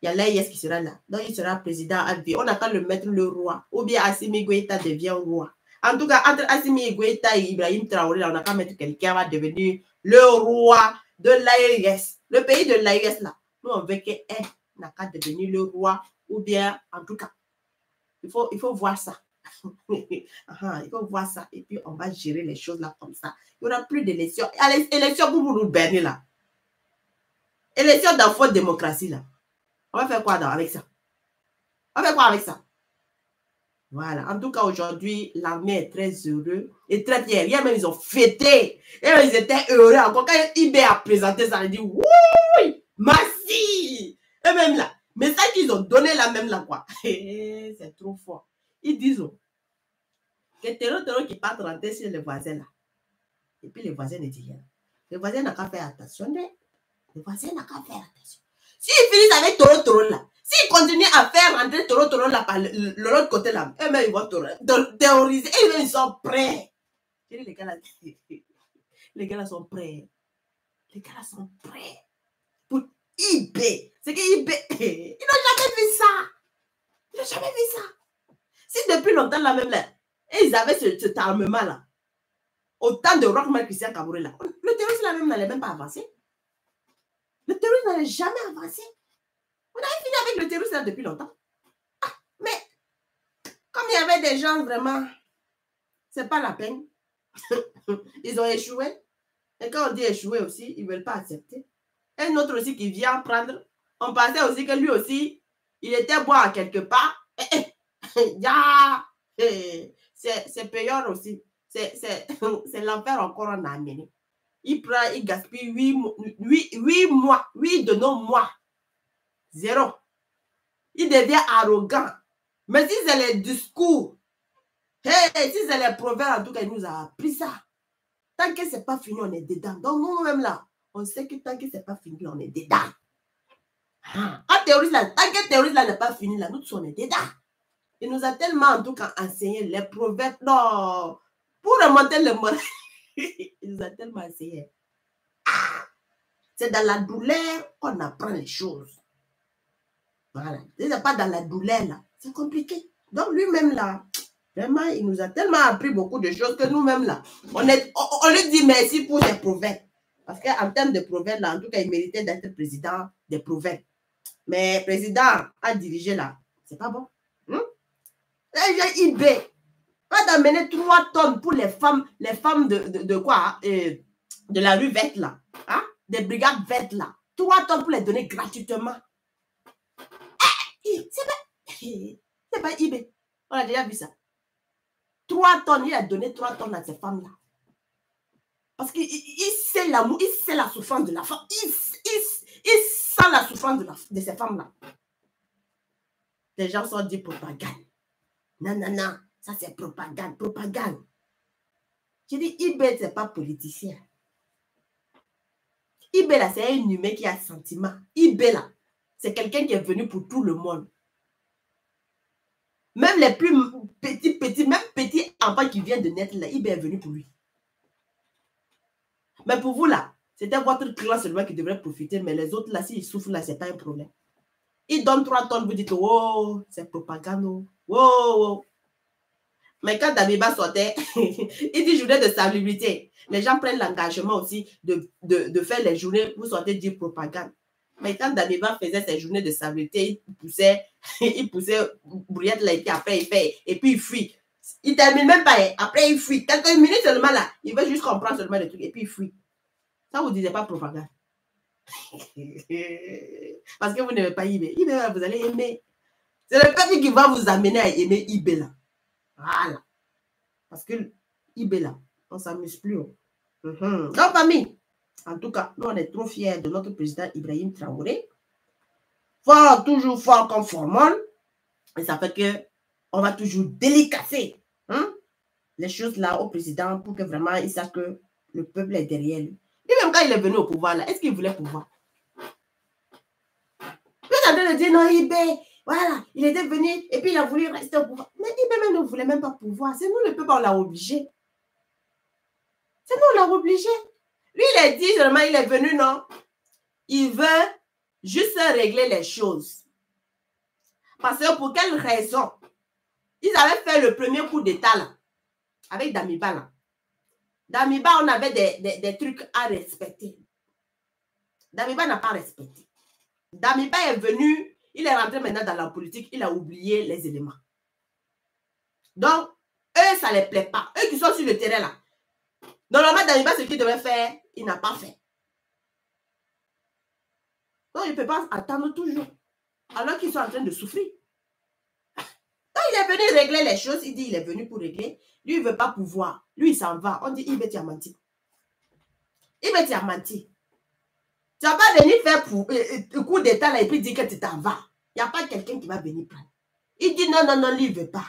il y a l'AIS qui sera là. Donc, il sera président à vie. On n'a qu'à le mettre le roi. Ou bien Assimi Goïta devient roi. En tout cas, entre Assimi Goïta et Ibrahim Traoré, là, on n'a qu'à mettre quelqu'un qui va devenir le roi de l'AIS. Le pays de l'AIS, là. Nous, on veut qu'elle n'a qu'à devenir le roi. Ou bien, en tout cas, il faut voir ça. Il faut voir ça. Et puis, on va gérer les choses là comme ça. Il n'y aura plus d'élections. Élections pour nous berner là. Élections dans votre démocratie là. On va faire quoi avec ça? On va faire quoi avec ça? Voilà. En tout cas, aujourd'hui, l'armée est très heureuse et très fière. Hier même, ils ont fêté. Et ils étaient heureux encore. Quand IB a présenté ça, ils ont dit oui, merci. Et même là, mais ça qu'ils ont donné là même là, quoi. C'est trop fort. Ils disent que terreau qui partent rentrer sur les voisins là. Et puis les voisins ne disent rien. Les voisins n'ont qu'à faire attention. Les voisins n'ont qu'à faire attention. S'ils finissent avec Toro là, s'ils continuent à faire rentrer Toro là par l'autre côté là, eux-mêmes ils vont terroriser. Et ils sont prêts. Les gars là sont prêts. Les gars là sont prêts. Pour IB. C'est que IB, ils n'ont jamais vu ça. Ils n'ont jamais vu ça. Si depuis longtemps là même là, et ils avaient cet armement là, autant de Rockman Christian Kaboré là, le terrorisme là même n'allait même pas avancer. Le terrorisme n'allait jamais avancer. On avait fini avec le terrorisme là depuis longtemps. Mais comme il y avait des gens vraiment, c'est pas la peine. Ils ont échoué. Et quand on dit échouer aussi, ils ne veulent pas accepter. Un autre aussi qui vient prendre, on pensait aussi que lui aussi, il était bon à quelque part. C'est payant aussi. C'est l'enfer encore en a amené. Il prend, il gaspille 8 mois, 8 de nos mois. 0. Il devient arrogant. Mais si c'est les discours, si c'est les proverbes, en tout cas, il nous a appris ça. Tant que ce n'est pas fini, on est dedans. Donc, nous-mêmes là, on sait que tant que ce n'est pas fini, on est dedans. En théorie, là, tant que théorie là n'est pas fini, là, nous tous, on est dedans. Il nous a tellement, en tout cas, enseigné les proverbes. Non, pour remonter le moral, il nous a tellement enseigné. C'est dans la douleur qu'on apprend les choses. Voilà. Si ce n'est pas dans la douleur, là, c'est compliqué. Donc, lui-même, là, vraiment, il nous a tellement appris beaucoup de choses que nous-mêmes, là, on lui dit merci pour ses proverbes. Parce qu'en termes de proverbes, là, en tout cas, il méritait d'être président des proverbes. Mais président à diriger, là, c'est pas bon. J'ai IB. Pas d'amener 3 tonnes pour les femmes de quoi? de la rue verte là, hein, des brigades vertes là, 3 tonnes pour les donner gratuitement. C'est pas eBay. On a déjà vu ça. 3 tonnes, il a donné 3 tonnes à ces femmes-là. Parce qu'il sait l'amour, il sait la souffrance de la femme. Il sent la souffrance de ces femmes-là. Les gens sont dit propagande. Non, non, non, ça c'est propagande, propagande. Je dis, eBay, c'est pas politicien. eBay, là, c'est un humain qui a sentiment. eBay, là, c'est quelqu'un qui est venu pour tout le monde. Même les plus petits enfants qui viennent de naître, là, eBay est venu pour lui. Mais pour vous, là, c'était votre clan seulement qui devrait profiter, mais les autres, là, s'ils souffrent, là, c'est pas un problème. Ils donnent 3 tonnes, vous dites, oh, c'est propagande, oh. Mais quand Damiba sortait, il dit journée de salubrité. Les gens prennent l'engagement aussi de faire les journées, vous sortez dire propagande. Mais quand Damiba faisait ses journées de salubrité, il poussait Brouillette là, et puis après il fait, et puis il fuit. Il termine même pas, après il fuit. Quelques minutes seulement là, il veut juste comprendre seulement le truc, et puis il fuit. Ça, vous ne disiez pas propagande. Parce que vous n'aimez pas eBay. eBay, vous allez aimer. C'est le peuple qui va vous amener à aimer eBay là. Voilà. Parce que eBay là, on ne s'amuse plus. Donc, famille, en tout cas, nous, on est trop fiers de notre président Ibrahim Traoré. Fort, toujours fort comme formol. Et ça fait que on va toujours délicacer les choses là au président pour que vraiment il sache que le peuple est derrière lui. Et même quand il est venu au pouvoir là, est-ce qu'il voulait pouvoir? Lui est en train de dire non, eBay. Voilà, il était venu et puis il a voulu rester au pouvoir. Mais eBay même ne voulait même pas pouvoir. C'est nous le peuple, on l'a obligé. C'est nous, on l'a obligé. Lui, il a dit seulement, il est venu, non? Il veut juste régler les choses. Parce que pour quelle raison? Ils avaient fait le premier coup d'État là, avec Damiba là. Damiba, on avait des trucs à respecter. Damiba n'a pas respecté. Damiba est venu, il est rentré maintenant dans la politique, il a oublié les éléments. Donc, eux, ça ne les plaît pas. Eux qui sont sur le terrain là. Normalement, Damiba, ce qu'il devait faire, il n'a pas fait. Donc, il ne peut pas attendre toujours. Alors qu'ils sont en train de souffrir. Donc, il est venu régler les choses. Il dit il est venu pour régler. Lui, il ne veut pas pouvoir. Lui, il s'en va. On dit, il va menti. Il va menti. Tu ne vas pas venir faire un coup d'état là et puis dire que tu t'en vas. Il n'y a pas quelqu'un qui va venir prendre. Il dit non, non, non, lui, il ne veut pas.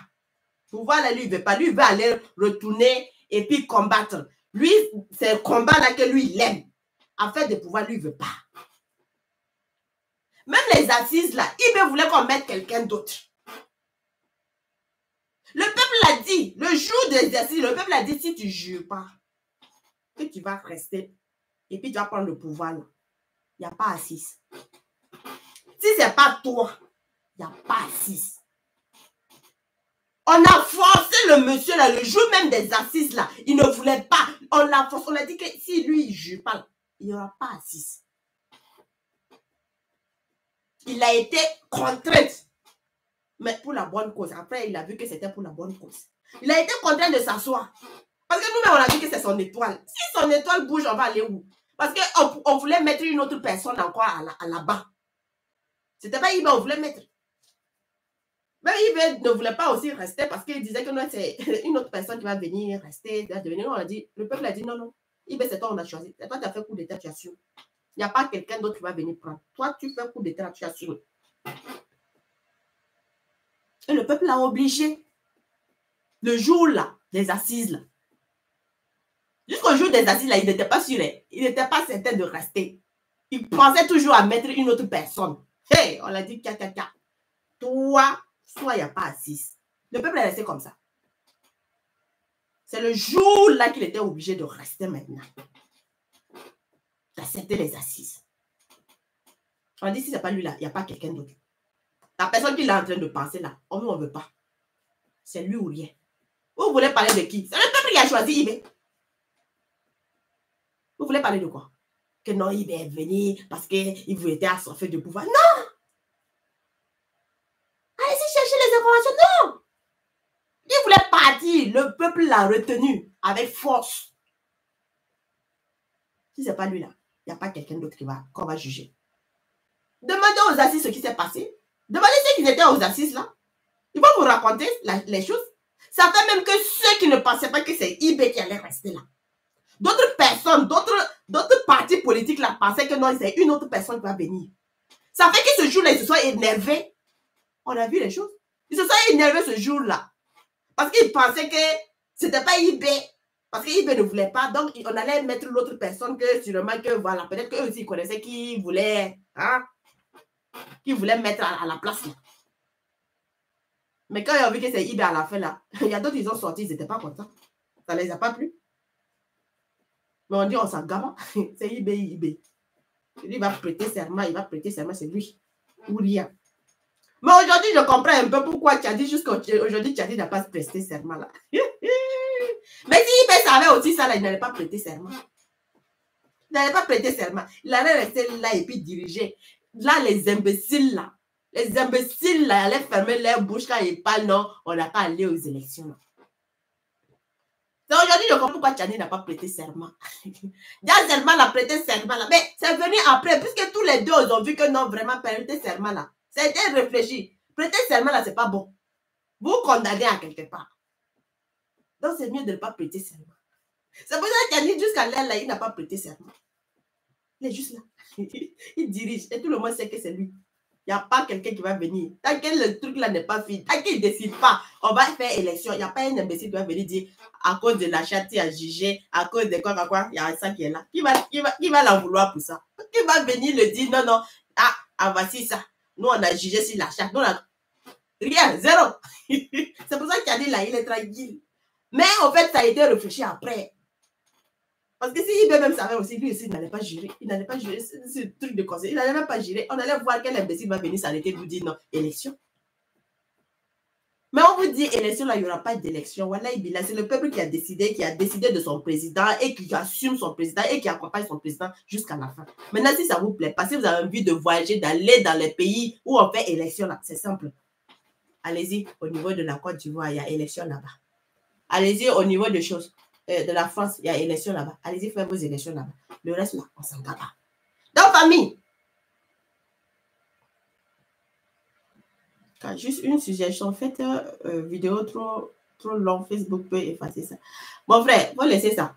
Pouvoir là, lui, il ne veut pas. Lui, il veut aller retourner et puis combattre. Lui, c'est le combat là que lui, il aime. En fait, de pouvoir, lui, il ne veut pas. Même les assises là, il voulait qu'on mette quelqu'un d'autre. Le peuple l'a dit, le jour des assises, le peuple a dit, si tu ne jures pas, que tu vas rester et puis tu vas prendre le pouvoir là, il n'y a pas assise. Si ce n'est pas toi, il n'y a pas assise. On a forcé le monsieur là, le jour même des assises là, il ne voulait pas. On l'a forcé, on a dit que si lui, il ne jure pas, il n'y aura pas assise. Il a été contraint. Mais pour la bonne cause. Après, il a vu que c'était pour la bonne cause. Il a été contraint de s'asseoir. Parce que nous-mêmes, on a dit que c'est son étoile. Si son étoile bouge, on va aller où? Parce qu'on voulait mettre une autre personne encore à là-bas. C'était pas Ibe, on voulait mettre. Mais Ibe ne voulait pas aussi rester parce qu'il disait que c'est une autre personne qui va venir rester. On a dit, le peuple a dit non, non. Ibe, c'est toi, on a choisi. C'est toi qui as fait coup d'état, tu as su. Il n'y a pas quelqu'un d'autre qui va venir prendre. Toi, tu fais coup d'état, tu as su. Et le peuple l'a obligé. Le jour là, des assises là. Jusqu'au jour des assises là, il n'était pas sûr. Il n'était pas certain de rester. Il pensait toujours à mettre une autre personne. Hey, on l'a dit, toi, soit il n'y a pas assise. Le peuple est resté comme ça. C'est le jour là qu'il était obligé de rester maintenant. D'accepter les assises. On a dit, si ce n'est pas lui là, il n'y a pas quelqu'un d'autre. La personne qui est en train de penser là, on ne veut pas. C'est lui ou rien. Vous voulez parler de qui? C'est le peuple qui a choisi Ibe. Vous voulez parler de quoi? Que non, Ibe est venu parce qu'il voulait être assoiffé de pouvoir. Non! Allez-y chercher les informations. Non! Il voulait partir. Le peuple l'a retenu avec force. Si ce n'est pas lui là, il n'y a pas quelqu'un d'autre qu'on va juger. Demandez aux assises ce qui s'est passé. Demandez ceux qui étaient aux assises là. Ils vont vous raconter les choses. Ça fait même que ceux qui ne pensaient pas que c'est IB qui allait rester là. D'autres personnes, d'autres partis politiques là pensaient que non, c'est une autre personne qui va venir. Ça fait que ce jour-là, ils se sont énervés. On a vu les choses. Ils se sont énervés ce jour-là. Parce qu'ils pensaient que ce n'était pas IB. Parce que IB ne voulait pas. Donc, on allait mettre l'autre personne que sûrement que, voilà, peut-être qu'eux aussi connaissaient qui voulait, hein, qui voulait mettre à la place. Mais quand ils ont vu que c'est IB à la fin, là, il y a d'autres, ils ont sorti, ils n'étaient pas contents. Ça ne les a pas plu. Mais on dit, on s'en gamme. C'est IB. Il va prêter serment, c'est lui. Ou rien. Mais aujourd'hui, je comprends un peu pourquoi tu as dit jusqu'aujourd'hui, tu as dit n'a pas prêté serment là. Mais si IB savait aussi ça, là, il n'allait pas prêter serment. Il n'allait pas prêter serment. Il allait rester là et puis diriger. Là, les imbéciles là, ils allaient fermer leur bouche quand ils parlent, non, on n'a pas allé aux élections. Aujourd'hui, je comprends pourquoi Tchani n'a pas prêté serment. Diaz Zelman a prêté serment là. Mais c'est venu après, puisque tous les deux, ils ont vu que non, vraiment, prêter serment là. C'était réfléchi. Prêter serment là, c'est pas bon. Vous condamnez à quelque part. Donc, c'est mieux de ne pas prêter serment. C'est pour ça qu'Tchani, jusqu'à l'air là, il n'a pas prêté serment. Il est juste là. Il dirige. Et tout le monde sait que c'est lui. Il n'y a pas quelqu'un qui va venir. Tant que le truc là n'est pas fini, tant qu'il ne décide pas, on va faire élection. Il n'y a pas un imbécile qui va venir dire à cause de la charte à juger, à cause de quoi, il y a ça qui est là. Qui va l'en vouloir pour ça? Qui va venir le dire non, voici ça. Nous, on a jugé sur la charte. Rien, zéro. C'est pour ça qu'il a dit là, il est tranquille. Mais en fait, ça a été réfléchi après. Parce que si IB même savait aussi, lui aussi, il n'allait pas jurer. Il n'allait pas jurer ce truc de conseil. Il n'allait même pas jurer. On allait voir quel imbécile va venir s'arrêter pour dire non, élection. Mais on vous dit élection, là, il n'y aura pas d'élection. Voilà, c'est le peuple qui a décidé de son président et qui assume son président et qui accompagne son président jusqu'à la fin. Maintenant, si ça vous plaît, parce que vous avez envie de voyager, d'aller dans les pays où on fait élection, là, c'est simple. Allez-y, au niveau de la Côte d'Ivoire, il y a élection là-bas. Allez-y, au niveau de choses. De la France, il y a élection là-bas. Allez-y faire vos élections là-bas. Le reste, là, on s'en va pas. Donc, famille, juste une suggestion. Faites vidéo trop long. Facebook peut effacer ça. Mon frère, faut laisser ça.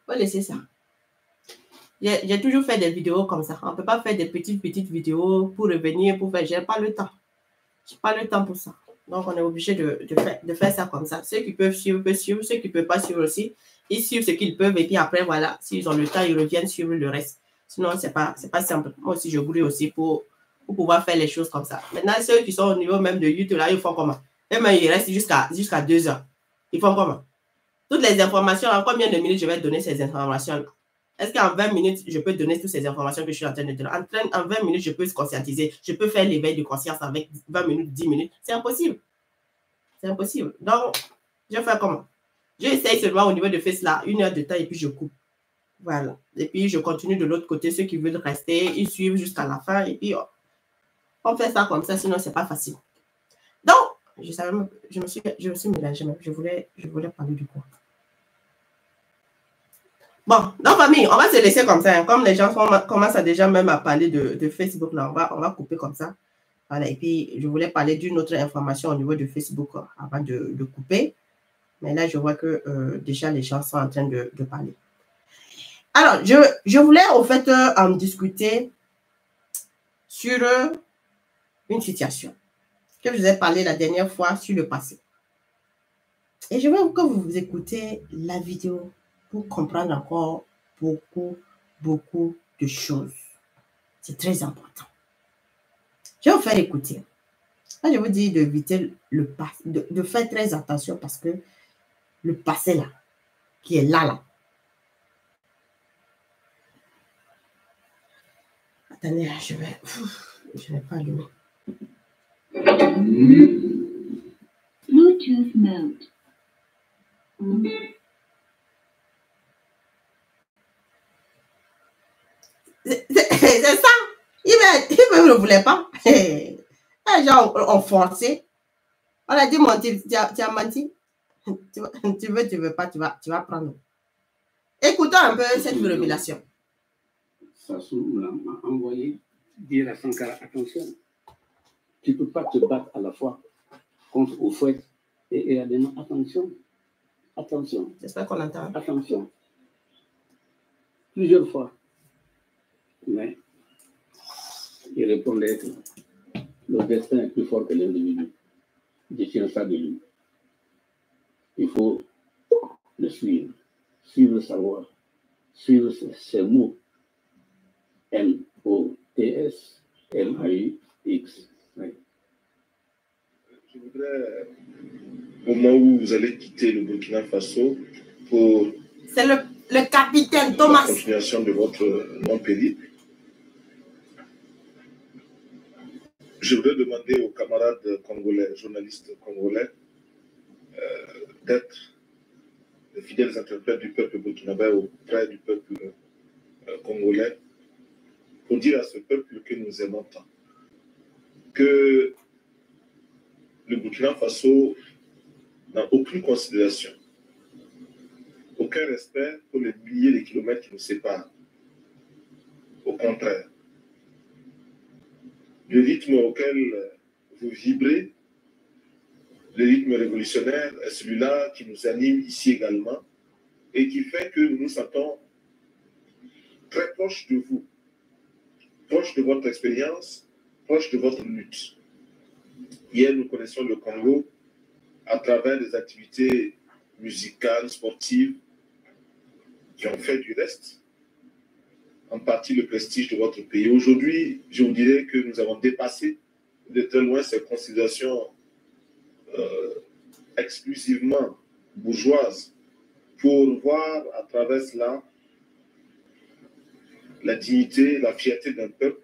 Faut laisser ça. J'ai toujours fait des vidéos comme ça. On ne peut pas faire des petites vidéos pour revenir, pour faire. Je n'ai pas le temps. Je n'ai pas le temps pour ça. Donc, on est obligé de faire ça comme ça. Ceux qui peuvent suivre, peuvent suivre. Ceux qui ne peuvent pas suivre aussi, ils suivent ce qu'ils peuvent. Et puis après, voilà, s'ils ont le temps, ils reviennent suivre le reste. Sinon, ce n'est pas simple. Moi aussi, je voulais aussi pour pouvoir faire les choses comme ça. Maintenant, ceux qui sont au niveau même de YouTube, là, ils font comment? Même ils restent jusqu'à 2 heures. Ils font comment? Toutes les informations, en combien de minutes je vais donner ces informations-là? Est-ce qu'en 20 minutes, je peux donner toutes ces informations que je suis en train de donner? En 20 minutes, je peux se conscientiser. Je peux faire l'éveil de conscience avec 20 minutes, 10 minutes. C'est impossible. C'est impossible. Donc, je vais faire comment? J'essaye seulement au niveau de Facebook là, 1 heure de temps et puis je coupe. Voilà. Et puis, je continue de l'autre côté. Ceux qui veulent rester, ils suivent jusqu'à la fin. Et puis, on fait ça comme ça, sinon, ce n'est pas facile. Donc, je me suis mélangée. Je voulais parler du quoi? Bon, donc famille, on va se laisser comme ça. Hein. Comme les gens commencent à déjà même à parler de Facebook, là, on va couper comme ça. Voilà, et puis je voulais parler d'une autre information au niveau de Facebook avant de couper. Mais là, je vois que déjà les gens sont en train de parler. Alors, je voulais en fait en discuter sur une situation que je vous ai parlé la dernière fois sur le passé. Et je veux que vous écoutez la vidéo pour comprendre encore beaucoup de choses. C'est très important. Je vais vous faire écouter. Là, je vous dis d'éviter le passé, de faire très attention parce que le passé là, qui est là. Attendez, je n'ai pas allumé. Bluetooth mode. C'est ça. Il ne voulait pas. Les gens ont forcé. On a dit, tu as menti. Tu veux pas, tu vas prendre. Écoutons un peu cette révélation. Sassou m'a envoyé dire à Sankara, attention, tu ne peux pas te battre à la fois contre Oufouet et Adéma. Attention, attention. J'espère qu'on entend. Attention. Plusieurs fois. Mais il répondait que le destin est plus fort que l'individu. Je tiens ça de lui. Il faut le suivre. Suivre sa voix. Suivre ses mots. M-O-T-S, M-A-U-X. Oui. Je voudrais, au moment où vous allez quitter le Burkina Faso pour... C'est le capitaine Thomas. La continuation de votre long périple. Je voudrais demander aux camarades congolais, journalistes congolais, d'être les fidèles interprètes du peuple burkinabé auprès du peuple congolais, pour dire à ce peuple que nous aimons tant, que le Burkina Faso n'a aucune considération, aucun respect pour les milliers de kilomètres qui nous séparent. Au contraire, le rythme auquel vous vibrez, le rythme révolutionnaire, est celui-là qui nous anime ici également et qui fait que nous nous sentons très proches de vous, proches de votre expérience, proches de votre lutte. Hier, nous connaissons le Congo à travers des activités musicales, sportives, qui ont fait du reste en partie le prestige de votre pays. Aujourd'hui, je vous dirais que nous avons dépassé de très loin ces considérations exclusivement bourgeoises pour voir à travers cela la dignité, la fierté d'un peuple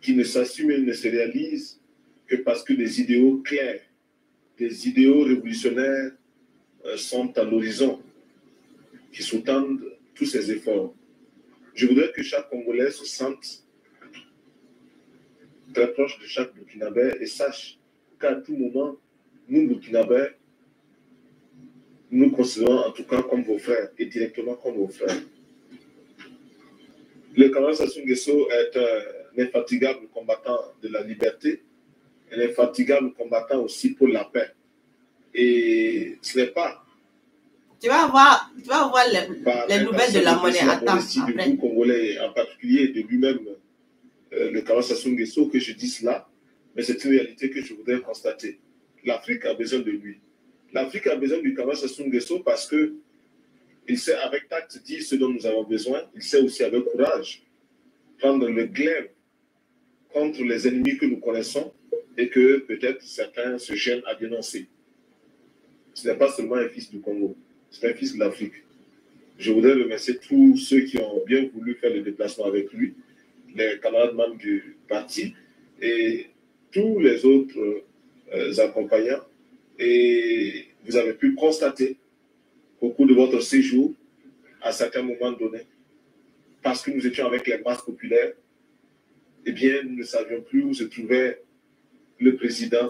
qui ne s'assume et ne se réalise que parce que des idéaux clairs, des idéaux révolutionnaires sont à l'horizon, qui sous-tendent tous ces efforts. Je voudrais que chaque Congolais se sente très proche de chaque Burkinabé et sache qu'à tout moment, nous, Burkinabés, nous considérons en tout cas comme vos frères et directement comme vos frères. Le camarade Sassou Nguesso est un infatigable combattant de la liberté, un infatigable combattant aussi pour la paix. Et ce n'est pas... Tu vas avoir les nouvelles de la monnaie. Attends, après. Du Congolais, en particulier de lui-même, le camarade Sassou Nguesso, que je dis cela, mais c'est une réalité que je voudrais constater. L'Afrique a besoin de lui. L'Afrique a besoin du camarade Sassou Nguesso parce que il sait avec tact dire ce dont nous avons besoin. Il sait aussi avec courage prendre le glaive contre les ennemis que nous connaissons et que peut-être certains se gênent à dénoncer. Ce n'est pas seulement un fils du Congo, c'est un fils de l'Afrique. Je voudrais remercier tous ceux qui ont bien voulu faire le déplacement avec lui, les camarades membres du parti et tous les autres accompagnants. Et vous avez pu constater au cours de votre séjour, à certains moments donnés, parce que nous étions avec les masses populaires, eh bien, nous ne savions plus où se trouvait le président,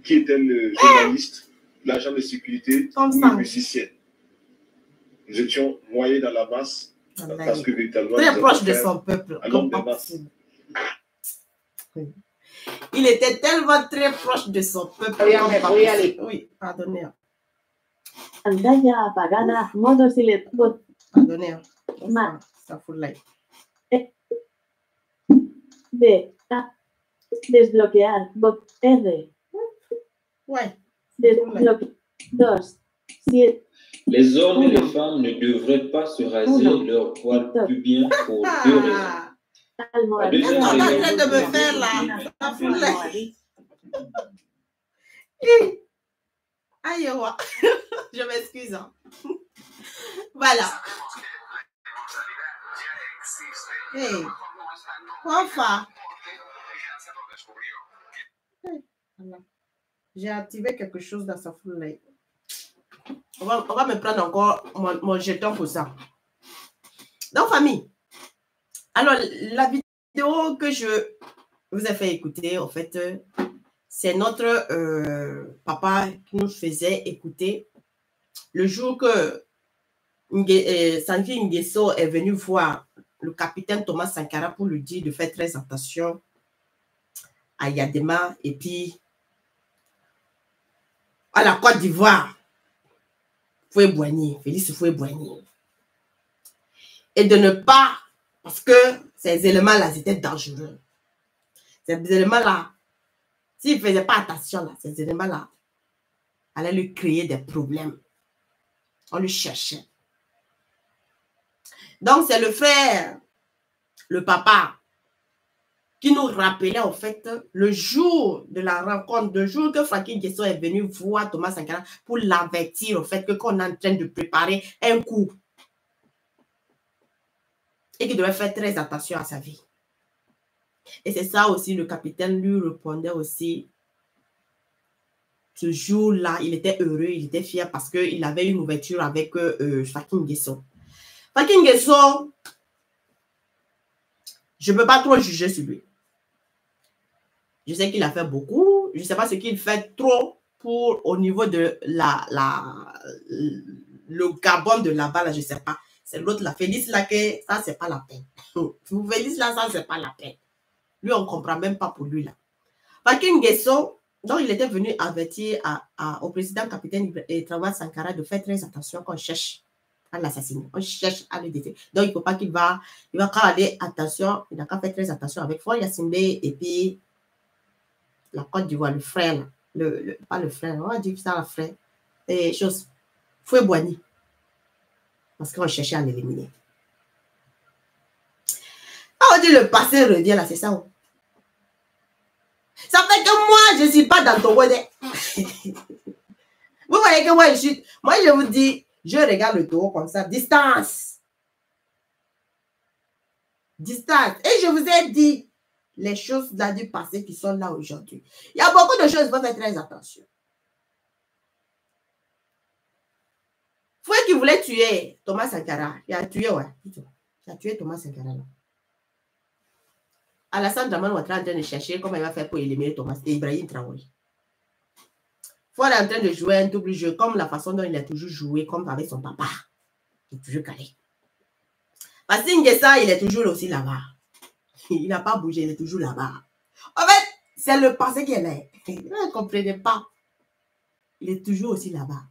qui était le journaliste, l'agent de sécurité ou le musicien. Nous étions noyés dans la masse, parce que véritablement... Très proche de son peuple. Il était tellement très proche de son peuple. Oui, pardonnez. Pantalla apagada, modo silencioso. Pardonnez. Ça fout l'air. B. A. Desbloquear. Bot. R. Ouais. Desbloquear. 2. 7. Les hommes et les femmes ne devraient pas se raser leur poil pubien pour deux raisons. La deuxième raison, en train de me faire là. Ça fout l'air. Aïe, je m'excuse. Hein. Voilà. Hey. Enfin. Hey. Voilà. J'ai activé quelque chose dans sa foule. On va me prendre encore mon jeton pour ça. Donc, famille. Alors, la vidéo que je vous ai fait écouter, en fait, c'est notre papa qui nous faisait écouter le jour que Sankara Nguesso est venu voir le capitaine Thomas Sankara pour lui dire de faire très attention à Yadema et puis à la Côte d'Ivoire, Félix Houphouët-Boigny. Et de ne pas, parce que ces éléments-là, c'était dangereux. Ces éléments-là, s'il ne faisait pas attention, là, ces éléments-là allaient lui créer des problèmes. On le cherchait. Donc, c'est le frère, le papa, qui nous rappelait en fait le jour de la rencontre, le jour que Franklin Nguesso est venu voir Thomas Sankara pour l'avertir au fait qu'on est en train de préparer un coup et qu'il devait faire très attention à sa vie. Et c'est ça aussi, le capitaine lui répondait aussi. Ce jour-là, il était heureux, il était fier parce qu'il avait une ouverture avec Franklin Nguesso. Franklin Nguesso, je ne peux pas trop juger sur lui. Je sais qu'il a fait beaucoup. Je ne sais pas ce qu'il fait trop pour au niveau de le Gabon de là-bas, là, je ne sais pas. C'est l'autre, la Félix, là, que ça, c'est pas la peine. Félix, là, ça, c'est pas la peine. Lui, on ne comprend même pas pour lui, là. Franklin Nguesso, donc, il était venu avertir au président capitaine Thomas Sankara de faire très attention qu'on cherche à l'assassiner. On cherche à le détruire. Donc, il ne faut pas qu'il va aller attention. Il n'a qu'à faire très attention avec Faure Gnassingbé et puis la Côte d'Ivoire, le frère, pas le frère, on va dire ça, le frère, et chose, Houphouët-Boigny, parce qu'on cherchait à l'éliminer. On dit le passé revient là, c'est ça. Ça fait que moi, je ne suis pas dans ton web. Vous voyez que moi, je vous dis, je regarde le taureau comme ça, distance. Distance. Et je vous ai dit, les choses là du passé qui sont là aujourd'hui. Il y a beaucoup de choses, il faut faire très attention. Fouet qui voulait tuer Thomas Sankara, il a tué, ouais. Il a tué Thomas Sankara. Là. Alassane Dramane Ouattara est en train de chercher comment il va faire pour éliminer Thomas et Ibrahim Traoré. Fouet est en train de jouer un double jeu, comme la façon dont il a toujours joué, comme avec son papa. Il est toujours calé. Parce que Nguessa, il est toujours aussi là-bas. Il n'a pas bougé, il est toujours là-bas. En fait, c'est le passé qui est là. Vous ne comprenez pas. Il est toujours aussi là-bas.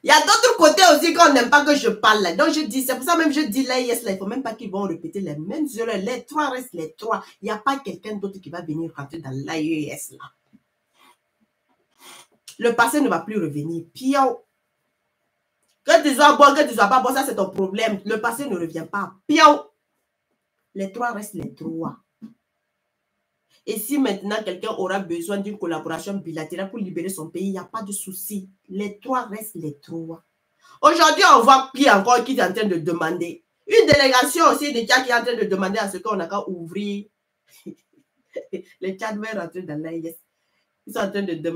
Il y a d'autres côtés aussi qu'on n'aime pas que je parle là. Donc je dis, c'est pour ça même je dis l'AIS là, il ne faut même pas qu'ils vont répéter les mêmes erreurs. Les trois restent les trois. Il n'y a pas quelqu'un d'autre qui va venir rentrer dans l'AIS là. Le passé ne va plus revenir. Piao. Que tu sois bon, que tu ne sois pas bon, ça c'est ton problème. Le passé ne revient pas. Piao. Les trois restent les trois. Et si maintenant quelqu'un aura besoin d'une collaboration bilatérale pour libérer son pays, il n'y a pas de souci. Les trois restent les trois. Aujourd'hui, on voit qui encore qui est en train de demander. Une délégation aussi de Tchad qui est en train de demander à ce qu'on a qu'à ouvrir. Les Tchad vont rentrer dans l'AIS. Ils sont en train de demander.